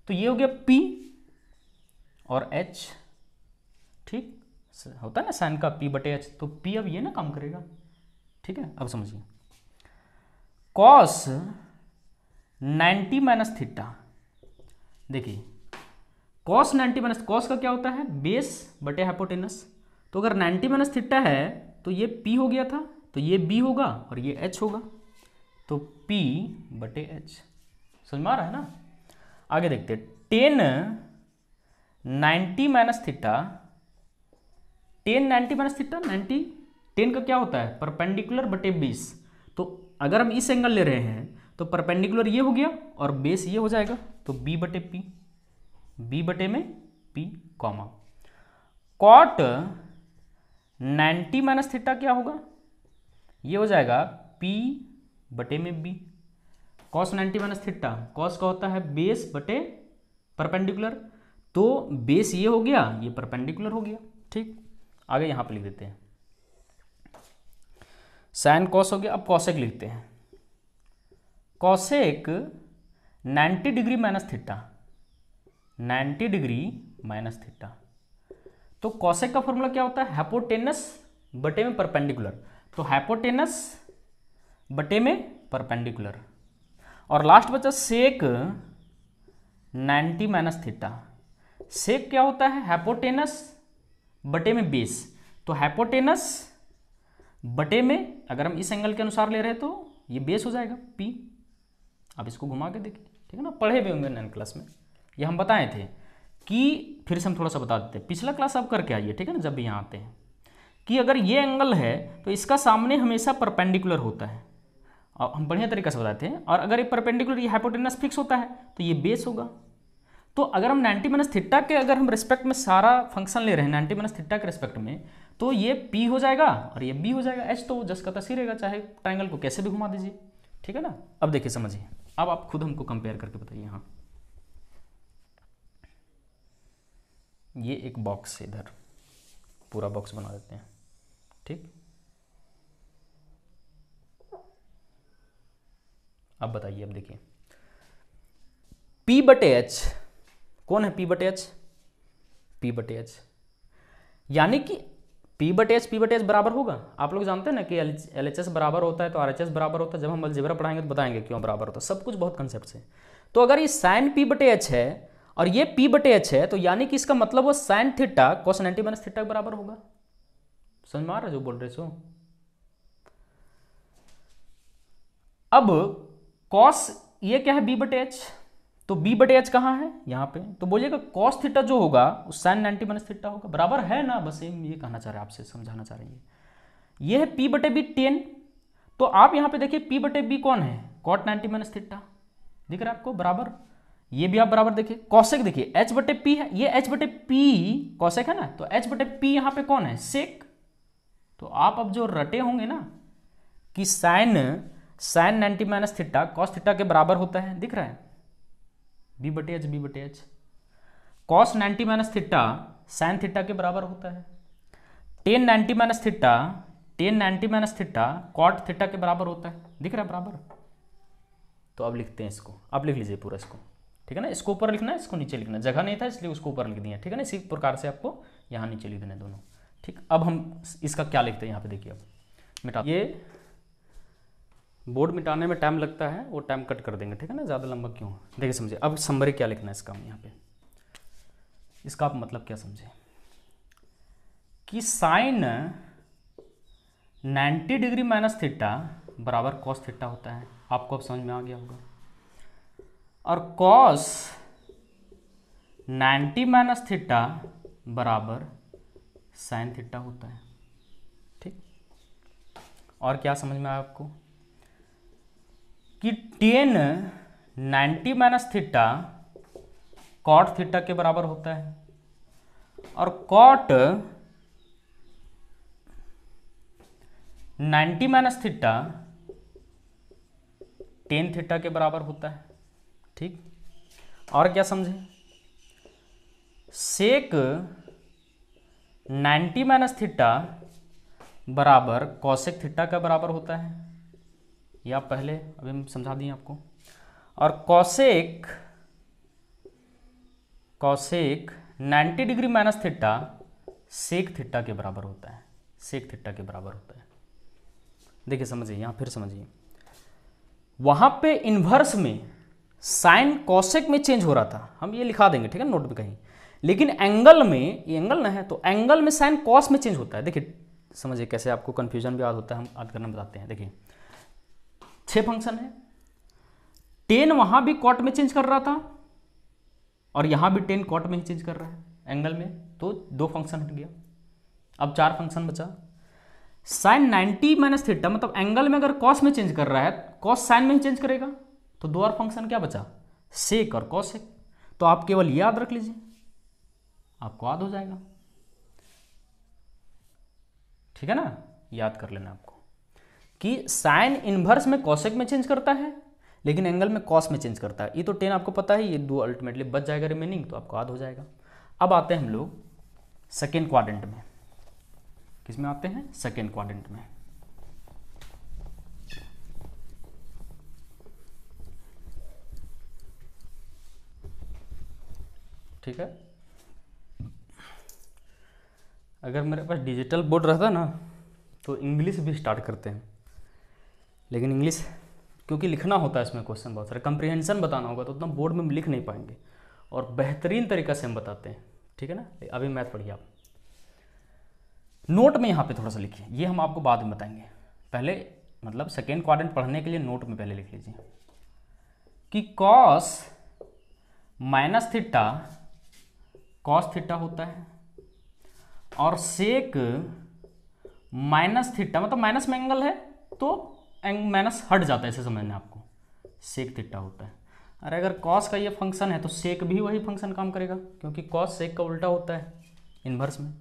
तो ये हो गया P और H, ठीक, होता है ना साइन का P बटे H, तो P अब ये ना काम करेगा, ठीक है। अब समझिए कॉस 90 माइनस थीटा, देखिए कॉस 90 माइनस, कॉस का क्या होता है बेस बटे हाइपोटेनस, तो अगर 90 माइनस थीटा है तो ये P हो गया था, तो ये B होगा और ये H होगा, तो P बटे H। समझ में आ रहा है ना। आगे देखते हैं, ten 90 minus theta, ten 90 minus theta, 90 ten का क्या होता है परपेंडिकुलर बटे बेस। तो अगर हम इस एंगल ले रहे हैं तो परपेंडिकुलर ये हो गया और बेस ये हो जाएगा, तो B बटे P, B बटे में P comma cot 90 minus theta क्या होगा, ये हो जाएगा P बटे में B। Cos 90 minus theta, cos का होता है बेस बटे परपेंडिकुलर, तो बेस ये हो गया, ये परपेंडिकुलर हो गया। ठीक, आगे यहां पे लिख देते हैं, साइन कॉस हो गया। अब कॉसेक लिखते हैं, cosec 90 degree minus theta, 90 degree minus theta. तो कॉसेक का फॉर्मूला क्या होता है, हाइपोटेनस बटे में परपेंडिकुलर, तो हाइपोटेनस बटे में परपेंडिकुलर। और लास्ट बचा सेक 90 माइनस थीटा। सेक क्या होता है, हाइपोटेनस बटे में बेस, तो हाइपोटेनस बटे में अगर हम इस एंगल के अनुसार ले रहे हैं तो ये बेस हो जाएगा P। अब इसको घुमा के देखिए, ठीक है ना, पढ़े भी होंगे 9 क्लास में, ये हम बताए थे कि फिर से हम थोड़ा सा बता देते हैं, पिछला क्लास आप करके आइए, ठीक है ना, जब भी यहाँ आते हैं, कि अगर ये एंगल है तो इसका सामने हमेशा परपेंडिकुलर होता है, और हम बढ़िया तरीके से बताते हैं। और अगर ये परपेंडिकुलर, ये हाइपोटेनस फिक्स होता है तो ये बेस होगा। तो अगर हम 90 माइनस थीटा के अगर हम रिस्पेक्ट में सारा फंक्शन ले रहे हैं 90 माइनस थीटा के रिस्पेक्ट में, तो ये P हो जाएगा और ये B हो जाएगा। H तो जस का तस ही रहेगा, चाहे ट्राइंगल को कैसे भी घुमा दीजिए, ठीक है ना। अब देखिए समझिए, अब आप खुद हमको कंपेयर करके बताइए। यहाँ ये एक बॉक्स है, इधर पूरा बॉक्स बना देते हैं, ठीक। अब बताइए, अब देखिए P बटे H, कौन है P बटे H, P बटे H, यानी कि P बटे H बराबर होगा। आप लोग जानते हैं ना कि LHS बराबर होता है तो RHS बराबर होता है। जब हम अलजेब्रा पढ़ाएंगे तो बताएंगे क्यों बराबर होता है, सब कुछ बहुत कंसेप्ट है। तो अगर ये साइन P बटे H है और ये P बटे H है, तो यानी कि इसका मतलब वो sine theta cos 90 minus theta के बराबर होगा। समझ में आ रहा है जो बोल रहे सो। अब कॉस ये क्या है B बटे H, तो B बटे H कहाँ है यहाँ पे, तो बोलिएगा कॉस थीटा जो होगा उस साइन 90 माइनस थीटा होगा, बराबर है ना। बस ये कहना चाह रहे हैं, आपसे समझाना चाह रहे हैं। ये है P बटे B 10, तो आप यहाँ पे देखिए P बटे B कौन है, कॉट 90 माइनस थीटा, दिख रहा है आपको बराबर। ये भी आप बराबर देखिए, कॉसेक देखिए H बटे P है, ये H बटे P कॉसेक है ना, तो H बटे P यहाँ पे कौन है, सेक। तो आप अब जो रटे होंगे ना कि sine 90 minus theta cos theta के बराबर होता है, दिख रहा है B बटे H, cos 90 minus theta sine theta के बराबर होता है, tan 90 minus theta cot theta के बराबर होता है, दिख रहा है बराबर। तो अब लिखते हैं इसको, अब लिख लीजिए पूरा इसको, ठीक है ना। इसको ऊपर लिखना है, इसको नीचे लिखना है, जगह नहीं था इसलिए उसको ऊपर लिख दिया, ठीक है ना। इसी प्रकार से आपको यहाँ नीचे लिख देना दोनों, ठीक। अब हम इसका क्या लिखते हैं यहाँ पे देखिए, अब मिटा, ये बोर्ड मिटाने में टाइम लगता है, वो टाइम कट कर देंगे, ठीक है ना, ज़्यादा लंबा क्यों। देखिए समझे, अब समरी क्या लिखना है इसका, हम यहाँ पे इसका आप मतलब क्या समझे कि साइन 90 डिग्री माइनस थीटा बराबर कॉस थीटा होता है, आपको अब समझ में आ गया होगा। और कॉस 90 माइनस थीटा बराबर साइन थीटा होता है, ठीक। और क्या समझ में आया आपको कि tan 90 minus theta cot theta के बराबर होता है और cot 90 minus theta ten theta के बराबर होता है, ठीक। और क्या समझे, सेक 90 माइनस थीटा बराबर कॉसेक थीटा का बराबर होता है, ये आप पहले अभी हम समझा दिए आपको। और cosec 90 degree minus theta sec theta के बराबर होता है, सेक थीटा के बराबर होता है। देखिए समझिए, यहाँ फिर समझिए, वहाँ पे इन्वर्स में साइन कॉसेक में चेंज हो रहा था, हम ये लिखा देंगे, ठीक है, नोट में कहीं। लेकिन एंगल में, ये एंगल ना है तो एंगल में साइन कॉस में चेंज होता है। देखिए समझिए कैसे आपको कन्फ्यूजन भी याद होता है, हम याद करना बताते हैं। देखिए 6 फंक्शन है। टेन वहां भी कॉट में चेंज कर रहा था और यहां भी टेन कॉट में ही चेंज कर रहा है एंगल में, तो 2 फंक्शन हट गया। अब 4 फंक्शन बचा। साइन 90 माइनस थीटा, मतलब एंगल में अगर कॉस में चेंज कर रहा है, कॉस साइन में ही चेंज करेगा, तो 2 और फंक्शन क्या बचा, सेक और कॉसेक। तो आप केवल ये याद रख लीजिए, आपको याद हो जाएगा। ठीक है ना, याद कर लेना आपको कि साइन इनवर्स में कॉसेक में चेंज करता है, लेकिन एंगल में कॉस में चेंज करता है। ये तो 10 आपको पता है, ये 2 अल्टीमेटली बच जाएगा रिमेनिंग, तो आपको याद हो जाएगा। अब आते हैं हम लोग सेकेंड क्वाड्रेंट में। किस में आते हैं, सेकेंड क्वाड्रेंट में। ठीक है, अगर मेरे पास डिजिटल बोर्ड रहता ना तो इंग्लिश भी स्टार्ट करते हैं, लेकिन इंग्लिश क्योंकि लिखना होता है इसमें क्वेश्चन बहुत सारे, कंप्रीहेंशन बताना होगा तो उतना बोर्ड में लिख नहीं पाएंगे, और बेहतरीन तरीका से हम बताते हैं। ठीक है ना, अभी मैथ पढ़िए आप। नोट में यहाँ पे थोड़ा सा लिखिए, ये हम आपको बाद में बताएंगे। पहले मतलब सेकेंड क्वाड्रेंट पढ़ने के लिए नोट में पहले लिख लीजिए कि cos minus theta cos theta होता है, और सेक माइनस थीटा, मतलब माइनस में एंगल है तो माइनस हट जाता है, ऐसे समझना आपको, सेक थीटा होता है। अरे अगर कॉस का ये फंक्शन है तो सेक भी वही फंक्शन काम करेगा, क्योंकि कॉस सेक का उल्टा होता है इन्वर्स में।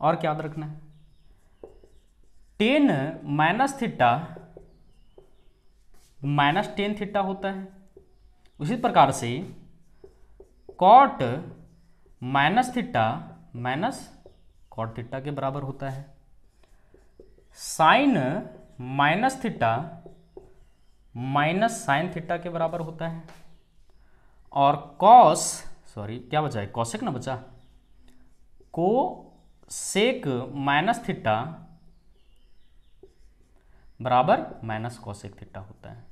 और क्या याद रखना है, tan minus theta minus ten theta होता है। उसी प्रकार से cot minus theta minus cot theta के बराबर होता है। Sine minus theta minus sine theta के बराबर होता है। और कॉस क्या बचा है, कॉसेक ना बचा, को सेक माइनस थीटा बराबर माइनस कॉसेक थीटा होता है,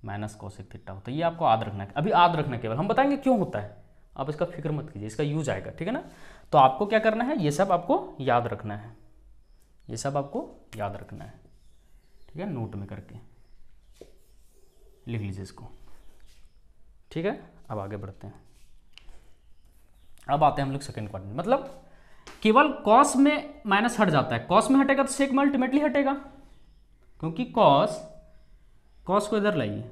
माइनस कॉसेक थीटा होता है। ये आपको याद रखना है, अभी याद रखना केवल, हम बताएंगे क्यों होता है, आप इसका फिक्र मत कीजिए, इसका यूज आएगा। ठीक है ना, तो आपको क्या करना है, ये सब आपको याद रखना है, ये सब आपको याद रखना है। ठीक है, नोट में करके लिख लीजिए इसको। ठीक है, अब आगे बढ़ते हैं। अब आते हैं हम लोग सेकेंड क्वाड्रेंट, मतलब केवल कॉस में माइनस हट जाता है, कॉस में हटेगा तो सेक में अल्टीमेटली हटेगा, क्योंकि कॉस को इधर लाइए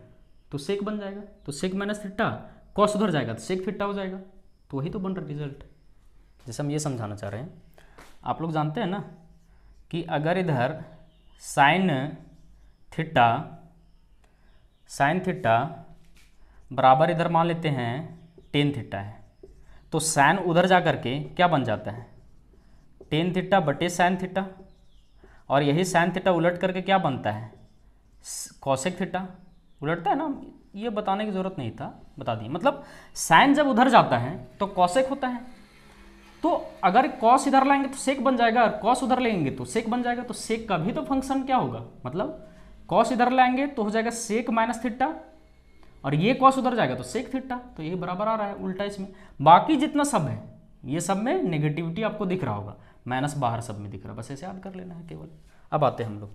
तो सेक बन जाएगा, तो सेक माइनस थीटा, कॉस उधर जाएगा तो सेक थीटा हो जाएगा, तो वही तो बन रहा रिजल्ट। जैसे हम ये समझाना चाह रहे हैं, आप लोग जानते हैं ना कि अगर इधर साइन थीटा बराबर इधर मान लेते हैं टेन थीटा है, तो साइन उधर जा करके क्या बन जाता है, टेन थीटा बटे साइन थीटा, और यही साइन थीटा उलट करके क्या बनता है, कॉसेक थीटा उलटता है ना। ये बताने की जरूरत नहीं था, बता दिए। मतलब साइन जब उधर जाता है तो कॉसेक होता है, तो अगर कॉस इधर लाएंगे तो सेक बन जाएगा, और कॉस उधर लेंगे तो सेक बन जाएगा, तो सेक का भी तो फंक्शन क्या होगा, मतलब कॉस इधर लाएंगे तो हो जाएगा सेक माइनस थीटा, और ये कॉस उधर जाएगा तो सेक थीटा, तो यही बराबर आ रहा है उल्टा इसमें। बाकी जितना सब है ये सब में नेगेटिविटी आपको दिख रहा होगा, माइनस बाहर सब में दिख रहा है, बस ऐसे याद कर लेना है केवल। अब आते हैं हम लोग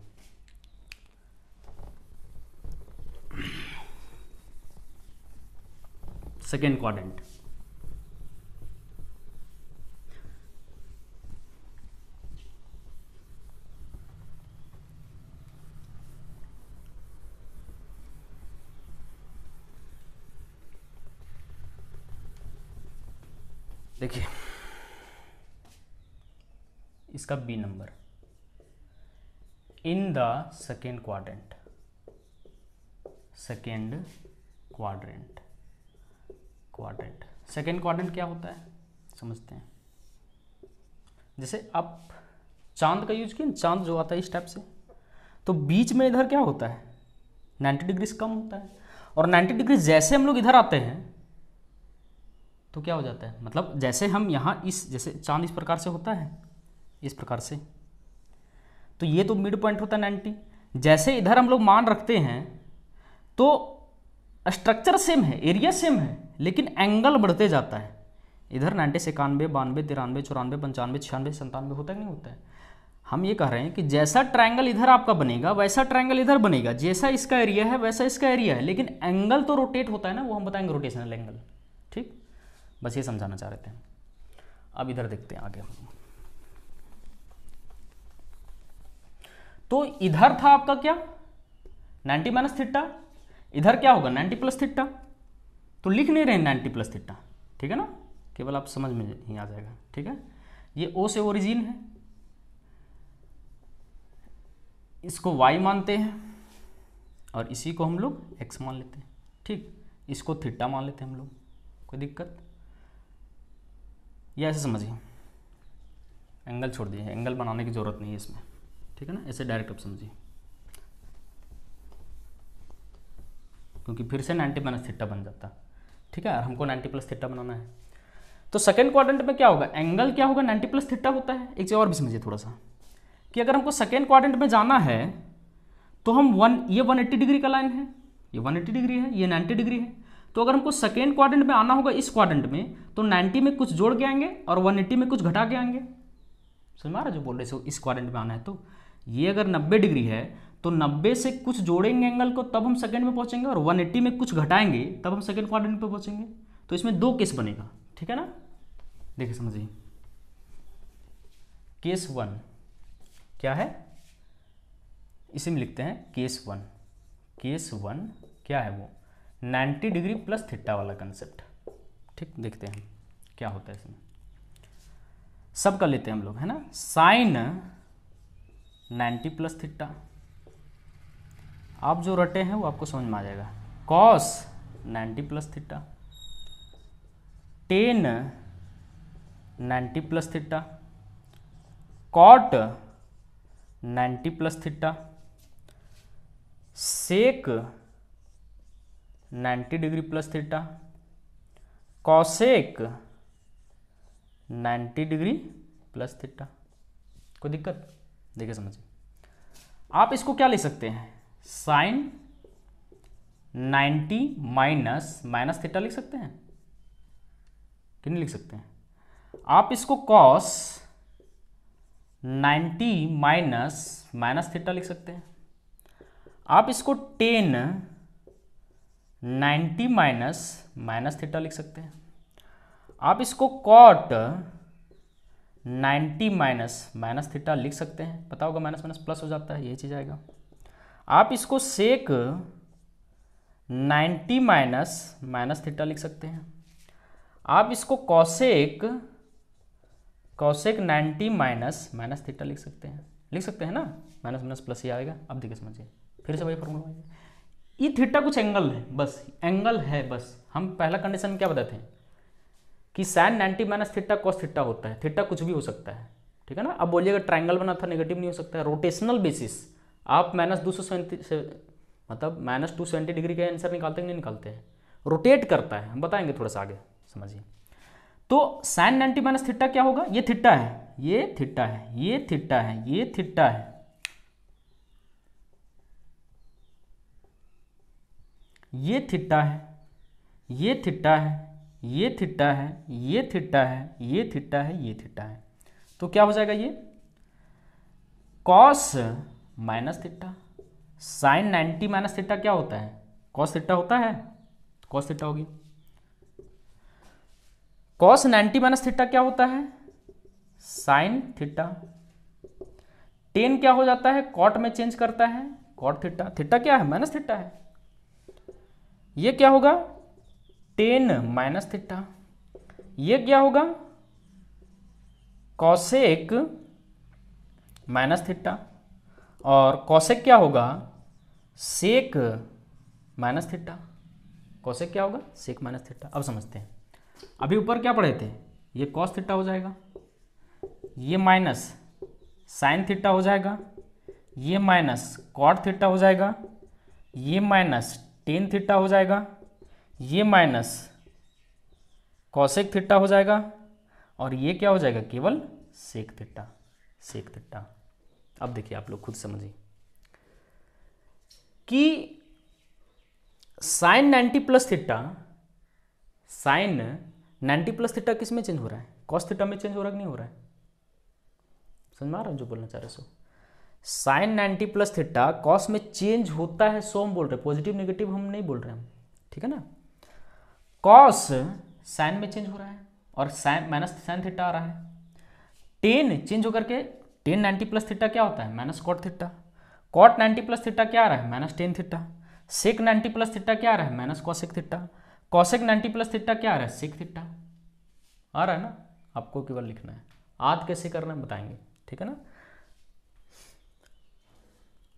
सेकेंड क्वाड्रेंट। देखिए इसका B number, in the second quadrant, second quadrant क्या होता है समझते हैं। जैसे आप चांद का यूज किए, चांद जो आता है इस टाइप से, तो बीच में इधर क्या होता है, 90 डिग्री से कम होता है, और 90 डिग्री जैसे हम लोग इधर आते हैं तो क्या हो जाता है, मतलब जैसे हम यहाँ जैसे चांद इस प्रकार से होता है, इस प्रकार से, तो ये तो मिड पॉइंट होता है 90। जैसे इधर हम लोग मान रखते हैं तो स्ट्रक्चर सेम है, एरिया सेम है, लेकिन एंगल बढ़ते जाता है। इधर 90 से 91, 92, 93, 94, 95, 96, 97 होता है कि नहीं होता है। हम ये कह रहे हैं कि जैसा ट्रायंगल इधर आपका बनेगा वैसा ट्रायंगल इधर बनेगा, जैसा इसका एरिया है वैसा इसका एरिया है, लेकिन एंगल तो रोटेट होता है ना, वो हम बताएंगे रोटेशनल एंगल। ठीक, बस ये समझाना चाह रहे थे। अब इधर देखते हैं आगे। तो इधर था आपका क्या 90 माइनस थीटा, इधर क्या होगा 90 प्लस थीटा। तो लिख नहीं रहे 90 प्लस थीटा, ठीक है ना, केवल आप समझ में ही आ जाएगा। ठीक है, ये ओ से ओरिजिन है, इसको y मानते हैं और इसी को हम लोग x मान लेते हैं। ठीक, इसको थीटा मान लेते हैं हम लोग, कोई दिक्कत? या ऐसे समझिए, एंगल छोड़ दिए, एंगल बनाने की जरूरत नहीं है इसमें, ठीक है ना, ऐसे डायरेक्ट आप समझिए, क्योंकि फिर से 90 माइनस थीटा बन जाता। ठीक है, हमको 90 प्लस थीटा बनाना है। तो सेकेंड क्वाड्रेंट में क्या होगा, एंगल क्या होगा 90 प्लस थीटा होता है। एक चीज़ और भी समझिए थोड़ा सा, कि अगर हमको सेकेंड क्वाड्रेंट में जाना है तो हम ये 180 डिग्री का लाइन है, ये 180 डिग्री है, ये 90 डिग्री है। तो अगर हमको सेकेंड क्वाड्रेंट में आना होगा इस क्वाड्रेंट में, तो 90 में कुछ जोड़ के आएंगे और 180 में कुछ घटा के आएंगे। समझ में आ रहा है जो बोल रहे थे, इस क्वाड्रेंट में आना है तो ये अगर 90 डिग्री है तो 90 से कुछ जोड़ेंगे एंगल को तब हम सेकेंड में पहुंचेंगे, और 180 में कुछ घटाएंगे तब हम सेकेंड क्वाड्रेंट पे पहुंचेंगे। तो इसमें दो केस बनेगा, ठीक है ना। देखिए समझिए, केस 1 क्या है, इसे में लिखते हैं केस 1। केस 1 क्या है, वो 90 डिग्री प्लस थीटा वाला कंसेप्ट। ठीक, देखते हैं क्या होता है इसमें। सब कर लेते हैं हम लोग, है ना। साइन 90 प्लस थीटा, आप जो रटे हैं वो आपको समझ में आ जाएगा। Cos 90 plus theta, ten 90 plus theta, cot 90 plus theta, sec 90 degree plus theta, cosec 90 degree plus theta. कोई दिक्कत? देखिए समझिए, आप इसको क्या ले सकते हैं, साइन 90 माइनस थीटा लिख सकते हैं कि नहीं लिख सकते हैं। आप इसको कॉस 90 माइनस थीटा लिख सकते हैं। आप इसको टेन 90 माइनस थीटा लिख सकते हैं। आप इसको कॉट 90 माइनस थीटा लिख सकते हैं। पता होगा माइनस माइनस प्लस हो जाता है, यही चीज आएगा। आप इसको सेक 90 माइनस थीटा लिख सकते हैं। आप इसको कॉसेक 90 माइनस थीटा लिख सकते हैं ना, माइनस माइनस प्लस ही आएगा। अब देखिए समझिए, फिर से वही फॉर्मूला आएगा। ये थीटा कुछ एंगल है, बस एंगल है बस। हम पहला कंडीशन में क्या बताते हैं कि sine 90 minus theta cos theta होता है। थीटा कुछ भी हो सकता है, ठीक है ना। अब बोलिएगा ट्रायंगल बना था, नेगेटिव नहीं हो सकता है। रोटेशनल बेसिस आप माइनस 270 डिग्री का आंसर निकालते हैं, नहीं निकालते हैं, रोटेट करता है। हम बताएंगे थोड़ा सा आगे, समझिए। तो साइन 90 माइनस थीटा क्या होगा, ये थीटा है, ये थीटा है, ये थीटा है, ये थीटा है, ये थीटा है, ये थीटा है, ये थीटा है, ये थीटा है, ये थीटा है, ये थीटा है। तो क्या हो जाएगा, ये cos minus theta. Sine 90 minus theta क्या होता है, कॉस थीटा होता है, कॉस थीटा होगी। कॉस 90 माइनस थीटा क्या होता है, साइन थीटा। टेन क्या हो जाता है, कॉट में चेंज करता है, कॉट थीटा। थीटा क्या है, माइनस थीटा है। ये क्या होगा, टेन माइनस थीटा। ये क्या होगा, कॉसेक माइनस थीटा। और कॉसेक क्या होगा, सेक माइनस थीटा। कॉसेक क्या होगा, सेक माइनस थीटा। अब समझते हैं, अभी ऊपर क्या पढ़े थे, ये कॉस थीटा हो जाएगा, ये माइनस साइन थीटा हो जाएगा, ये माइनस कॉट थीटा हो जाएगा, ये माइनस टेन थीटा हो जाएगा, ये माइनस कॉसेक थीटा हो जाएगा, और ये क्या हो जाएगा, केवल सेक थीटा, सेक थीटा। अब देखिए आप लोग खुद समझिए कि sine 90 plus theta, sine 90 plus theta किस में चेंज हो रहा है, कॉस थीटा में चेंज हो रहा है कि नहीं हो रहा है। समझ में आ रहा है जो बोलना चाह रहे सो? साइन 90 प्लस थीटा कॉस में चेंज होता है, सो हम बोल रहे हैं, पॉजिटिव नेगेटिव हम नहीं बोल रहे हम, ठीक है ना। कॉस साइन में चेंज हो रहा है और साइन माइनस साइन थीटा आ रहा है। टेन चेंज होकर के टेन 90 प्लस थीटा क्या होता है, minus cot theta. Cot 90 plus theta क्या आ रहा है, minus ten theta. Sec 90 plus theta क्या आ रहा है, minus cosec theta. Cosec 90 plus theta क्या आ रहा है, सेक थीटा आ रहा है ना। आपको केवल लिखना है, आद कैसे करना है बताएंगे, ठीक है ना।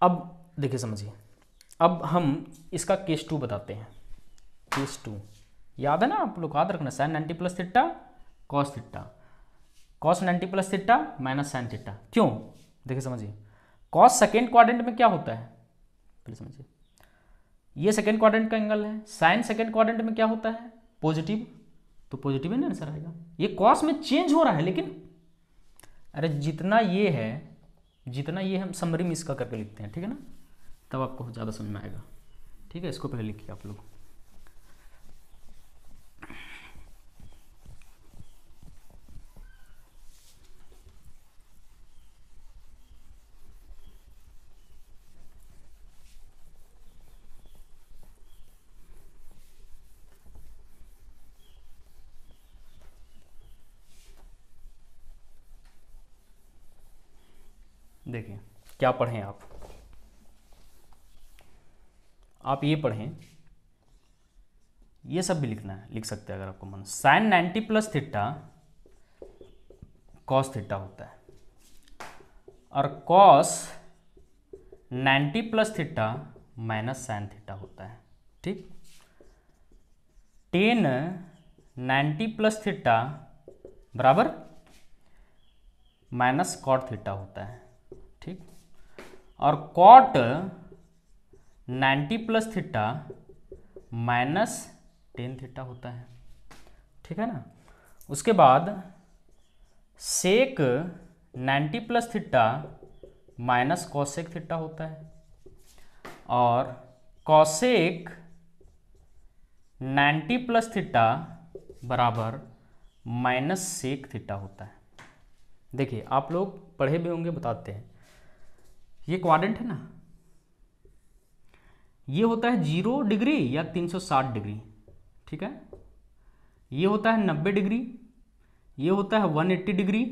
अब देखिए समझिए, अब हम इसका केस 2 बताते हैं। केस 2 याद है ना, आप लोग याद रखना, sine 90 plus theta cos theta, cos 90 plus theta minus sine theta. क्यों, देखिए समझिए, कॉस सेकेंड क्वाड्रेंट में क्या होता है, पहले समझिए, ये सेकेंड क्वाड्रेंट का एंगल है। साइन सेकेंड क्वाड्रेंट में क्या होता है, पॉजिटिव, तो पॉजिटिव ही ना आंसर आएगा। ये कॉस में चेंज हो रहा है, लेकिन अरे जितना ये है हम समरी में इसका करके लिखते हैं, ठीक है ना, तब आपको ज़्यादा समझ में आएगा, ठीक है। इसको पहले लिखिए आप लोग। देखिए क्या पढ़ें आप ये पढ़ें, ये सब भी लिखना है, लिख सकते हैं अगर आपको मन। Sine 90 plus theta cos theta होता है और cos 90 plus theta minus sine theta होता है, ठीक। टेन 90 प्लस थीटा बराबर माइनस कॉट थीटा होता है, ठीक। और cot 90 plus theta minus ten theta होता है, ठीक है ना। उसके बाद sec 90 plus theta minus cosec theta होता है और कॉसेक 90 प्लस थीटा बराबर माइनस सेक थीटा होता है। देखिए आप लोग पढ़े भी होंगे, बताते हैं। ये क्वाड्रेंट है ना, ये होता है 0 डिग्री या 360 डिग्री, ठीक है। ये होता है 90 डिग्री, ये होता है 180 डिग्री,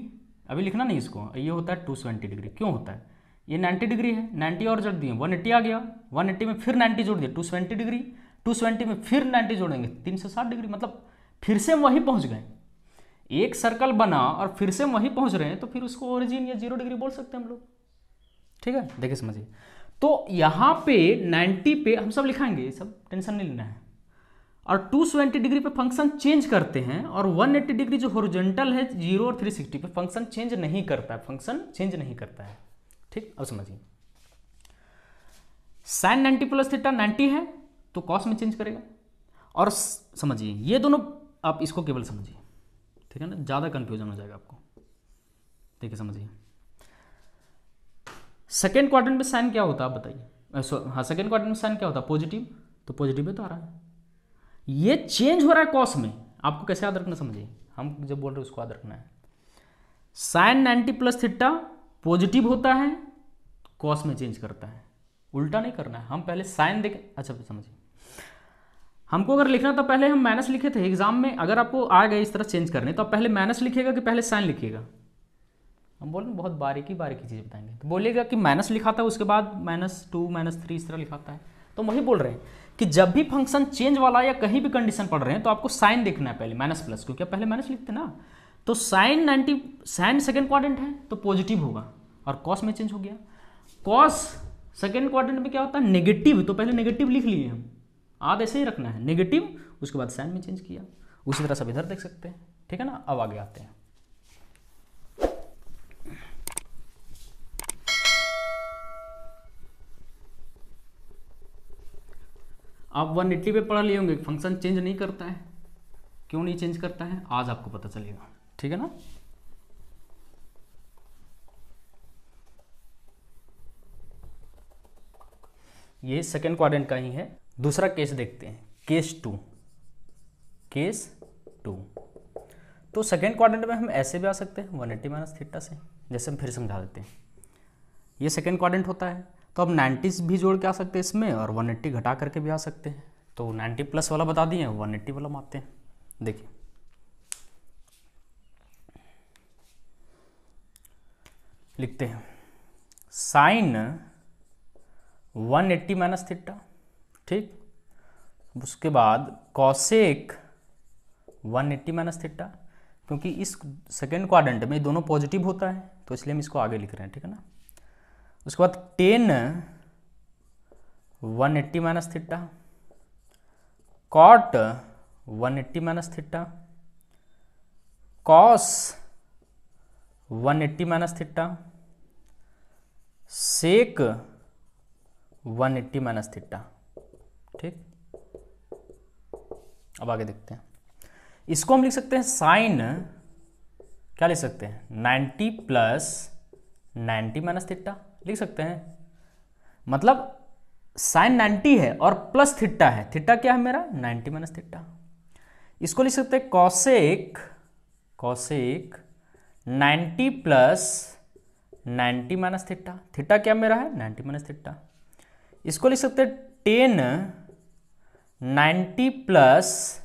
अभी लिखना नहीं इसको। ये होता है 270 डिग्री। क्यों होता है, ये 90 डिग्री है, 90 और जोड़ दिए 180 आ गया, 180 में फिर 90 जोड़ दिया 270 डिग्री, 270 में फिर 90 जोड़ेंगे 360 डिग्री, मतलब फिर से वहीं पहुंच गए। एक सर्कल बना और फिर से वहीं पहुंच रहे हैं, तो फिर उसको ओरिजिन या 0 डिग्री बोल सकते हैं हम लोग, ठीक है। देखिए समझिए, तो यहाँ पे 90 पे हम सब लिखाएंगे, सब टेंशन नहीं लेना है। और 270 डिग्री पे फंक्शन चेंज करते हैं और 180 डिग्री जो हॉरिजॉन्टल है 0 और 360 पे फंक्शन चेंज नहीं करता है, फंक्शन चेंज नहीं करता है, ठीक। अब समझिए, साइन 90 प्लस थीटा 90 है तो कॉस में चेंज करेगा। और समझिए ये दोनों, आप इसको केवल समझिए, ठीक है ना, ज़्यादा कंफ्यूजन हो जाएगा आपको। देखिए समझिए, सेकेंड क्वाड्रेंट में साइन क्या होता है आप बताइए। हाँ, सेकेंड क्वाड्रेंट में साइन क्या होता है, पॉजिटिव, तो पॉजिटिव है तो आ रहा है। ये चेंज हो रहा है कॉस में, आपको कैसे याद रखना समझिए, हम जब बोल रहे हैं उसको याद रखना है। साइन 90 प्लस थीटा पॉजिटिव होता है, कॉस में चेंज करता है, उल्टा नहीं करना है। हम पहले साइन देखें, अच्छा समझिए, हमको अगर लिखना तो पहले हम माइनस लिखे थे एग्जाम में। अगर आपको आ गए इस तरह चेंज करने, तो आप पहले माइनस लिखिएगा कि पहले साइन लिखिएगा। हम बोल रहे बहुत बारीकी चीज़ बताएंगे, तो बोलिएगा कि माइनस लिखा था उसके बाद -2 -3 इस तरह लिखाता है। तो वही बोल रहे हैं कि जब भी फंक्शन चेंज वाला या कहीं भी कंडीशन पढ़ रहे हैं तो आपको साइन देखना है पहले, माइनस प्लस, क्योंकि पहले माइनस लिखते ना। तो साइन 90, साइन सेकेंड क्वाड्रेंट है तो पॉजिटिव होगा और कॉस में चेंज हो गया। कॉस सेकेंड क्वाड्रेंट में क्या होता है, नेगेटिव, तो पहले नेगेटिव लिख लिए हम, आध ऐसे ही रखना है नेगेटिव, उसके बाद साइन में चेंज किया। उसी तरह सब इधर देख सकते हैं, ठीक है ना। अब आगे आते हैं, आप 180 पे पढ़ लिए होंगे, फंक्शन चेंज नहीं करता है। क्यों नहीं चेंज करता है, आज आपको पता चलेगा, ठीक है ना। ये सेकेंड क्वाड्रेंट का ही है। दूसरा केस देखते हैं, केस 2। केस 2 तो सेकेंड क्वाड्रेंट में हम ऐसे भी आ सकते हैं 180 माइनस थीटा से, जैसे हम फिर समझा देते हैं। ये सेकेंड क्वाड्रेंट होता है, तो अब 90 भी जोड़ के आ सकते हैं इसमें और 180 घटा करके भी आ सकते हैं। तो 90 प्लस वाला बता दिए, 180 वाला मापते हैं। देखिए लिखते हैं साइन 180 माइनस थीटा, ठीक। उसके बाद कॉसेक 180 माइनस थीटा, क्योंकि इस सेकेंड क्वाड्रेंट में दोनों पॉजिटिव होता है तो इसलिए हम इसको आगे लिख रहे हैं, ठीक है ना। उसके बाद tan 180 minus theta, cot 180 minus theta, cos 180 minus theta, sec 180 minus theta, ठीक। अब आगे देखते हैं, इसको हम लिख सकते हैं साइन, क्या लिख सकते हैं 90 प्लस 90 माइनस थीटा लिख सकते हैं। मतलब साइन 90 है और प्लस थीटा है, थीटा क्या है मेरा 90 माइनस थीटा। इसको लिख सकते हैं cosec 90 plus 90 minus theta, theta क्या मेरा है 90 माइनस थीटा। इसको लिख सकते हैं ten 90 plus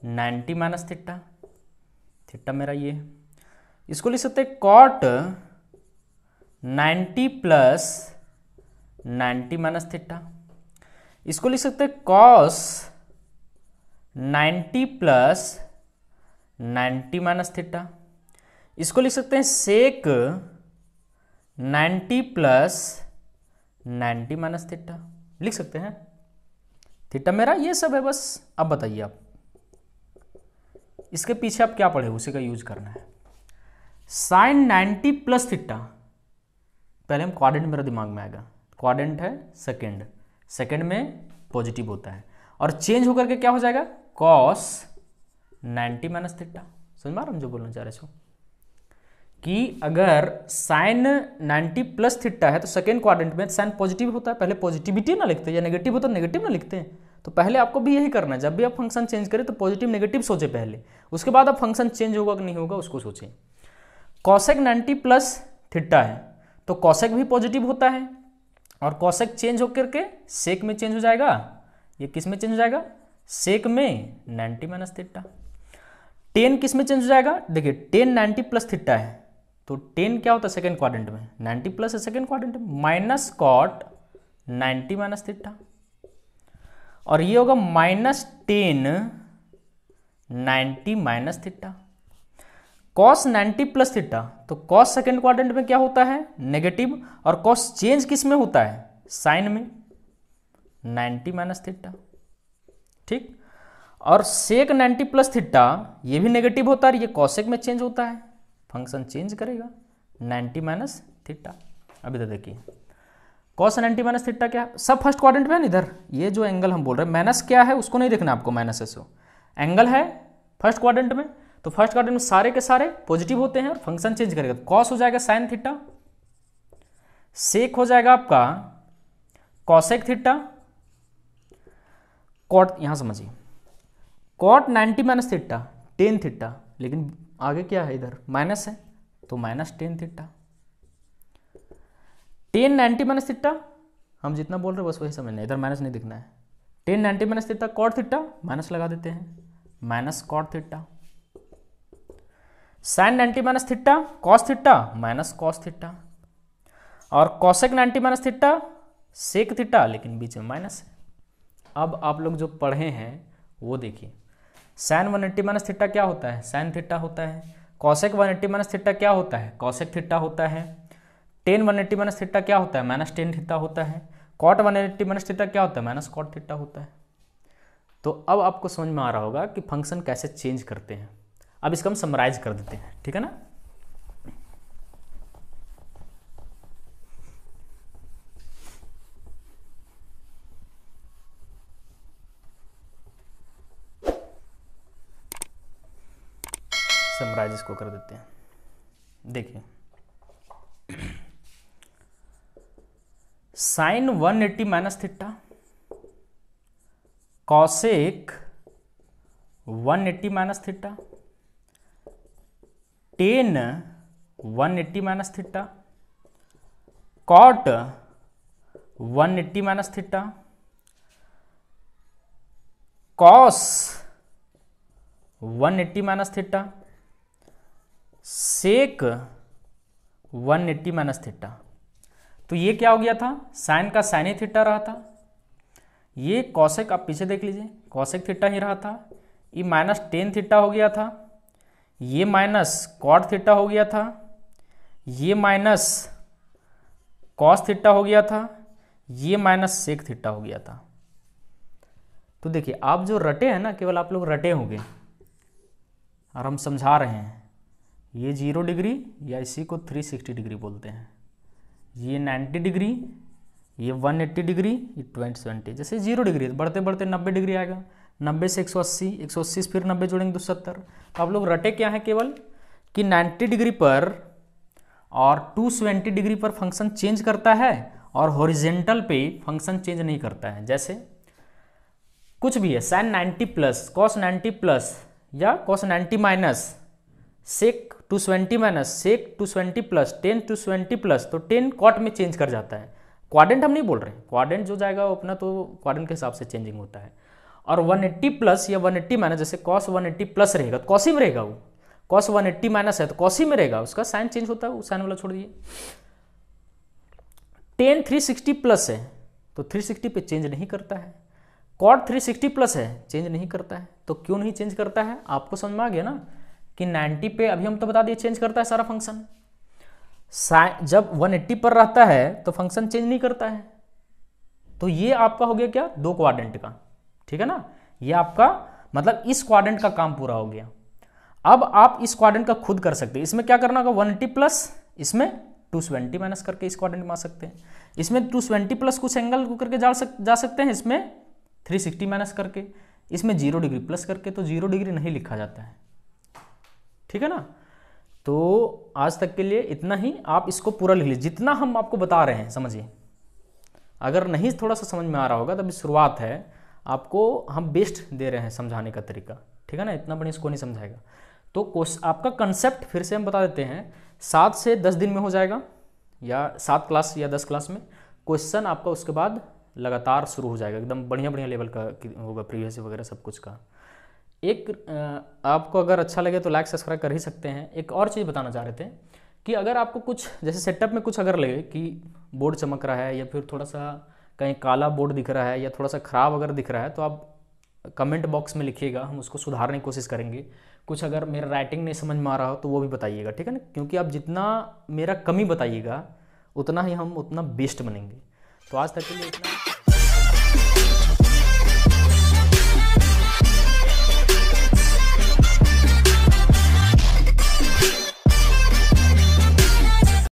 90 minus theta, theta मेरा ये। इसको लिख सकते हैं कॉट 90 प्लस 90 माइनस थीटा। इसको लिख सकते हैं कॉस 90 प्लस 90 माइनस थीटा। इसको लिख सकते हैं सेक 90 प्लस 90 माइनस थीटा, लिख सकते हैं। थीटा मेरा ये सब है बस। अब बताइए आप इसके पीछे आप क्या पढ़े उसी का यूज करना है। साइन 90 प्लस थीटा, पहले हम क्वाड्रेंट मेरा दिमाग में आएगा, क्वाड्रेंट है सेकंड में पॉजिटिव होता है और चेंज होकर के क्या हो जाएगा कॉस 90 माइनस थीटा। समझ में आ रहा हम जो बोलना चाह रहे सो कि अगर साइन 90 प्लस थीटा है तो सेकेंड क्वाड्रेंट में साइन पॉजिटिव होता है, पहले पॉजिटिविटी ना लिखते, या नेगेटिव होता है नेगेटिव ना लिखते हैं। तो पहले आपको भी यही करना है, जब भी आप फंक्शन चेंज करें तो पॉजिटिव नेगेटिव सोचे पहले, उसके बाद आप फंक्शन चेंज होगा कि नहीं होगा उसको सोचें। कॉसेक 90 प्लस थीटा है तो कॉसेक भी पॉजिटिव होता है और कॉसेक चेंज होकर के सेक में चेंज हो जाएगा। ये किस में चेंज हो जाएगा सेक में 90 माइनस थीटा। टेन किस में चेंज हो जाएगा, देखिए टेन 90 प्लस थीटा है तो टेन क्या होता है सेकेंड क्वाड्रेंट में 90 प्लस है सेकेंड क्वाड्रेंट में, माइनस कॉट 90 माइनस थीटा। और ये होगा minus ten 90 minus theta. Cos 90 plus theta, तो कॉस सेकेंड क्वाड्रेंट में क्या होता है नेगेटिव, और कॉस चेंज किस में होता है साइन में 90 माइनस थीटा, ठीक। और सेक 90 प्लस थीटा ये भी नेगेटिव होता है, ये कॉसेक में चेंज होता है, फंक्शन चेंज करेगा 90 माइनस थीटा। अभी तो देखिए कॉस 90 माइनस थीटा क्या सब फर्स्ट क्वाड्रेंट में है। इधर ये जो एंगल हम बोल रहे हैं माइनस क्या है उसको नहीं देखना आपको, माइनस है सो एंगल है फर्स्ट क्वाड्रेंट में, तो फर्स्ट क्वाड्रेंट में सारे के सारे पॉजिटिव होते हैं और फंक्शन चेंज करेगा। कॉस हो जाएगा साइन थीटा, सेक हो जाएगा आपका कॉसेक थीटा, कॉट यहां समझिए cot 90 minus theta ten theta, लेकिन आगे क्या है इधर माइनस है तो minus ten theta. Ten 90 minus theta हम जितना बोल रहे हैं बस वही समझना है, इधर माइनस नहीं दिखना है। Tan 90 minus theta cot theta minus लगा देते हैं minus cot theta. Sine 90 minus theta cos theta minus cos theta, और cosec 90 minus theta sec theta, लेकिन बीच में माइनस है। अब आप लोग जो पढ़े हैं वो देखिए, साइन 180 माइनस थीटा क्या होता है साइन थीटा होता है, कॉसेक 180 माइनस थीटा क्या होता है कॉसेक थीटा होता है, टेन 180 माइनस थीटा क्या होता है माइनस टेन थीटा होता है, कॉट 180 माइनस थीटा क्या होता है माइनस कॉट थीटा होता है। तो अब आपको समझ में आ रहा होगा कि फंक्शन कैसे चेंज करते हैं। अब इसका हम समराइज कर देते हैं, ठीक है ना। समराइज इसको कर देते हैं। देखिए sine 180 minus theta cosec 180 minus theta, tan 180 minus theta, cot 180 minus theta, cos 180 minus theta, sec 180 minus theta. तो ये क्या हो गया था, साइन का साइन ही थीटा रहा था, ये कॉसेक आप पीछे देख लीजिए कॉसेक थीटा ही रहा था, ये माइनस टेन थीटा हो गया था, ये माइनस कॉट थीटा हो गया था, ये माइनस कॉस थीटा हो गया था, ये माइनस सेक थीटा हो गया था। तो देखिए आप जो रटे हैं ना, केवल आप लोग रटे होंगे और हम समझा रहे हैं, ये 0 डिग्री या इसी को 360 डिग्री बोलते हैं, ये 90 डिग्री, ये 180 डिग्री, ये 270, जैसे 0 डिग्री बढ़ते बढ़ते 90 डिग्री आएगा, 90 से 180, 180 से फिर 90 जोड़ेंगे 270। तो आप लोग रटे क्या है केवल कि 90 डिग्री पर और 270 डिग्री पर फंक्शन चेंज करता है और हॉरिजेंटल पे फंक्शन चेंज नहीं करता है। जैसे कुछ भी है साइन 90 प्लस, कॉस 90 प्लस या कॉस 90 माइनस, सेक 220 माइनस, सेक 220 प्लस, टेन 220 प्लस, तो टेन कॉट में चेंज कर जाता है। क्वाड्रेंट हम नहीं बोल रहे हैं, क्वाड्रेंट जो जाएगा वो अपना तो क्वाड्रेंट के हिसाब से चेंजिंग होता है। और 180 प्लस या 180 माइनस, जैसे कॉस 180 प्लस रहेगा तो कॉसी में रहेगा, वो कॉस 180 माइनस है तो कॉसी में रहेगा, उसका साइन चेंज होता है, वो साइन वाला छोड़ दिए। टेन 360 प्लस है तो 360 पे चेंज नहीं करता है, कॉट 360 प्लस है चेंज नहीं करता है। तो क्यों नहीं चेंज करता है, आपको समझ में आ गया ना कि 90 पे अभी हम तो बता दिए चेंज करता है सारा फंक्शन, जब 180 पर रहता है तो फंक्शन चेंज नहीं करता है। तो ये आपका हो गया क्या, दो क्वाड्रेंट का, ठीक है ना, ये आपका मतलब इस क्वाड्रेंट का काम पूरा हो गया। अब आप इस क्वाड्रेंट का खुद कर सकते हैं, इसमें क्या करना होगा 180 प्लस, इसमें 220 माइनस करके इस क्वाड्रेंट में आ सकते हैं, इसमें 220 प्लस कुछ एंगल को करके जा सकते हैं, इसमें 360 माइनस करके, इसमें 0 डिग्री प्लस करके, तो 0 डिग्री नहीं लिखा जाता है, ठीक है ना। तो आज तक के लिए इतना ही, आप इसको पूरा लिख लीजिए जितना हम आपको बता रहे हैं, समझिए। अगर नहीं थोड़ा सा समझ में आ रहा होगा तब शुरुआत है, आपको हम बेस्ट दे रहे हैं समझाने का तरीका, ठीक है ना, इतना बड़ी इसको नहीं समझाएगा। तो आपका कंसेप्ट फिर से हम बता देते हैं, 7 से 10 दिन में हो जाएगा, या 7 क्लास या 10 क्लास में क्वेश्चन आपका उसके बाद लगातार शुरू हो जाएगा, एकदम बढ़िया बढ़िया लेवल का होगा, प्रीवियस वगैरह सब कुछ का। एक आपको अगर अच्छा लगे तो लाइक सब्सक्राइब कर ही सकते हैं। एक और चीज़ बताना चाह रहे थे कि अगर आपको कुछ जैसे सेटअप में कुछ अगर लगे कि बोर्ड चमक रहा है या फिर थोड़ा सा कहीं काला बोर्ड दिख रहा है या थोड़ा सा ख़राब अगर दिख रहा है, तो आप कमेंट बॉक्स में लिखिएगा, हम उसको सुधारने की कोशिश करेंगे। कुछ अगर मेरा राइटिंग नहीं समझ में आ रहा हो तो वो भी बताइएगा, ठीक है ना, क्योंकि आप जितना मेरा कमी बताइएगा उतना ही हम उतना बेस्ट बनेंगे। तो आज तक के लिए इतना।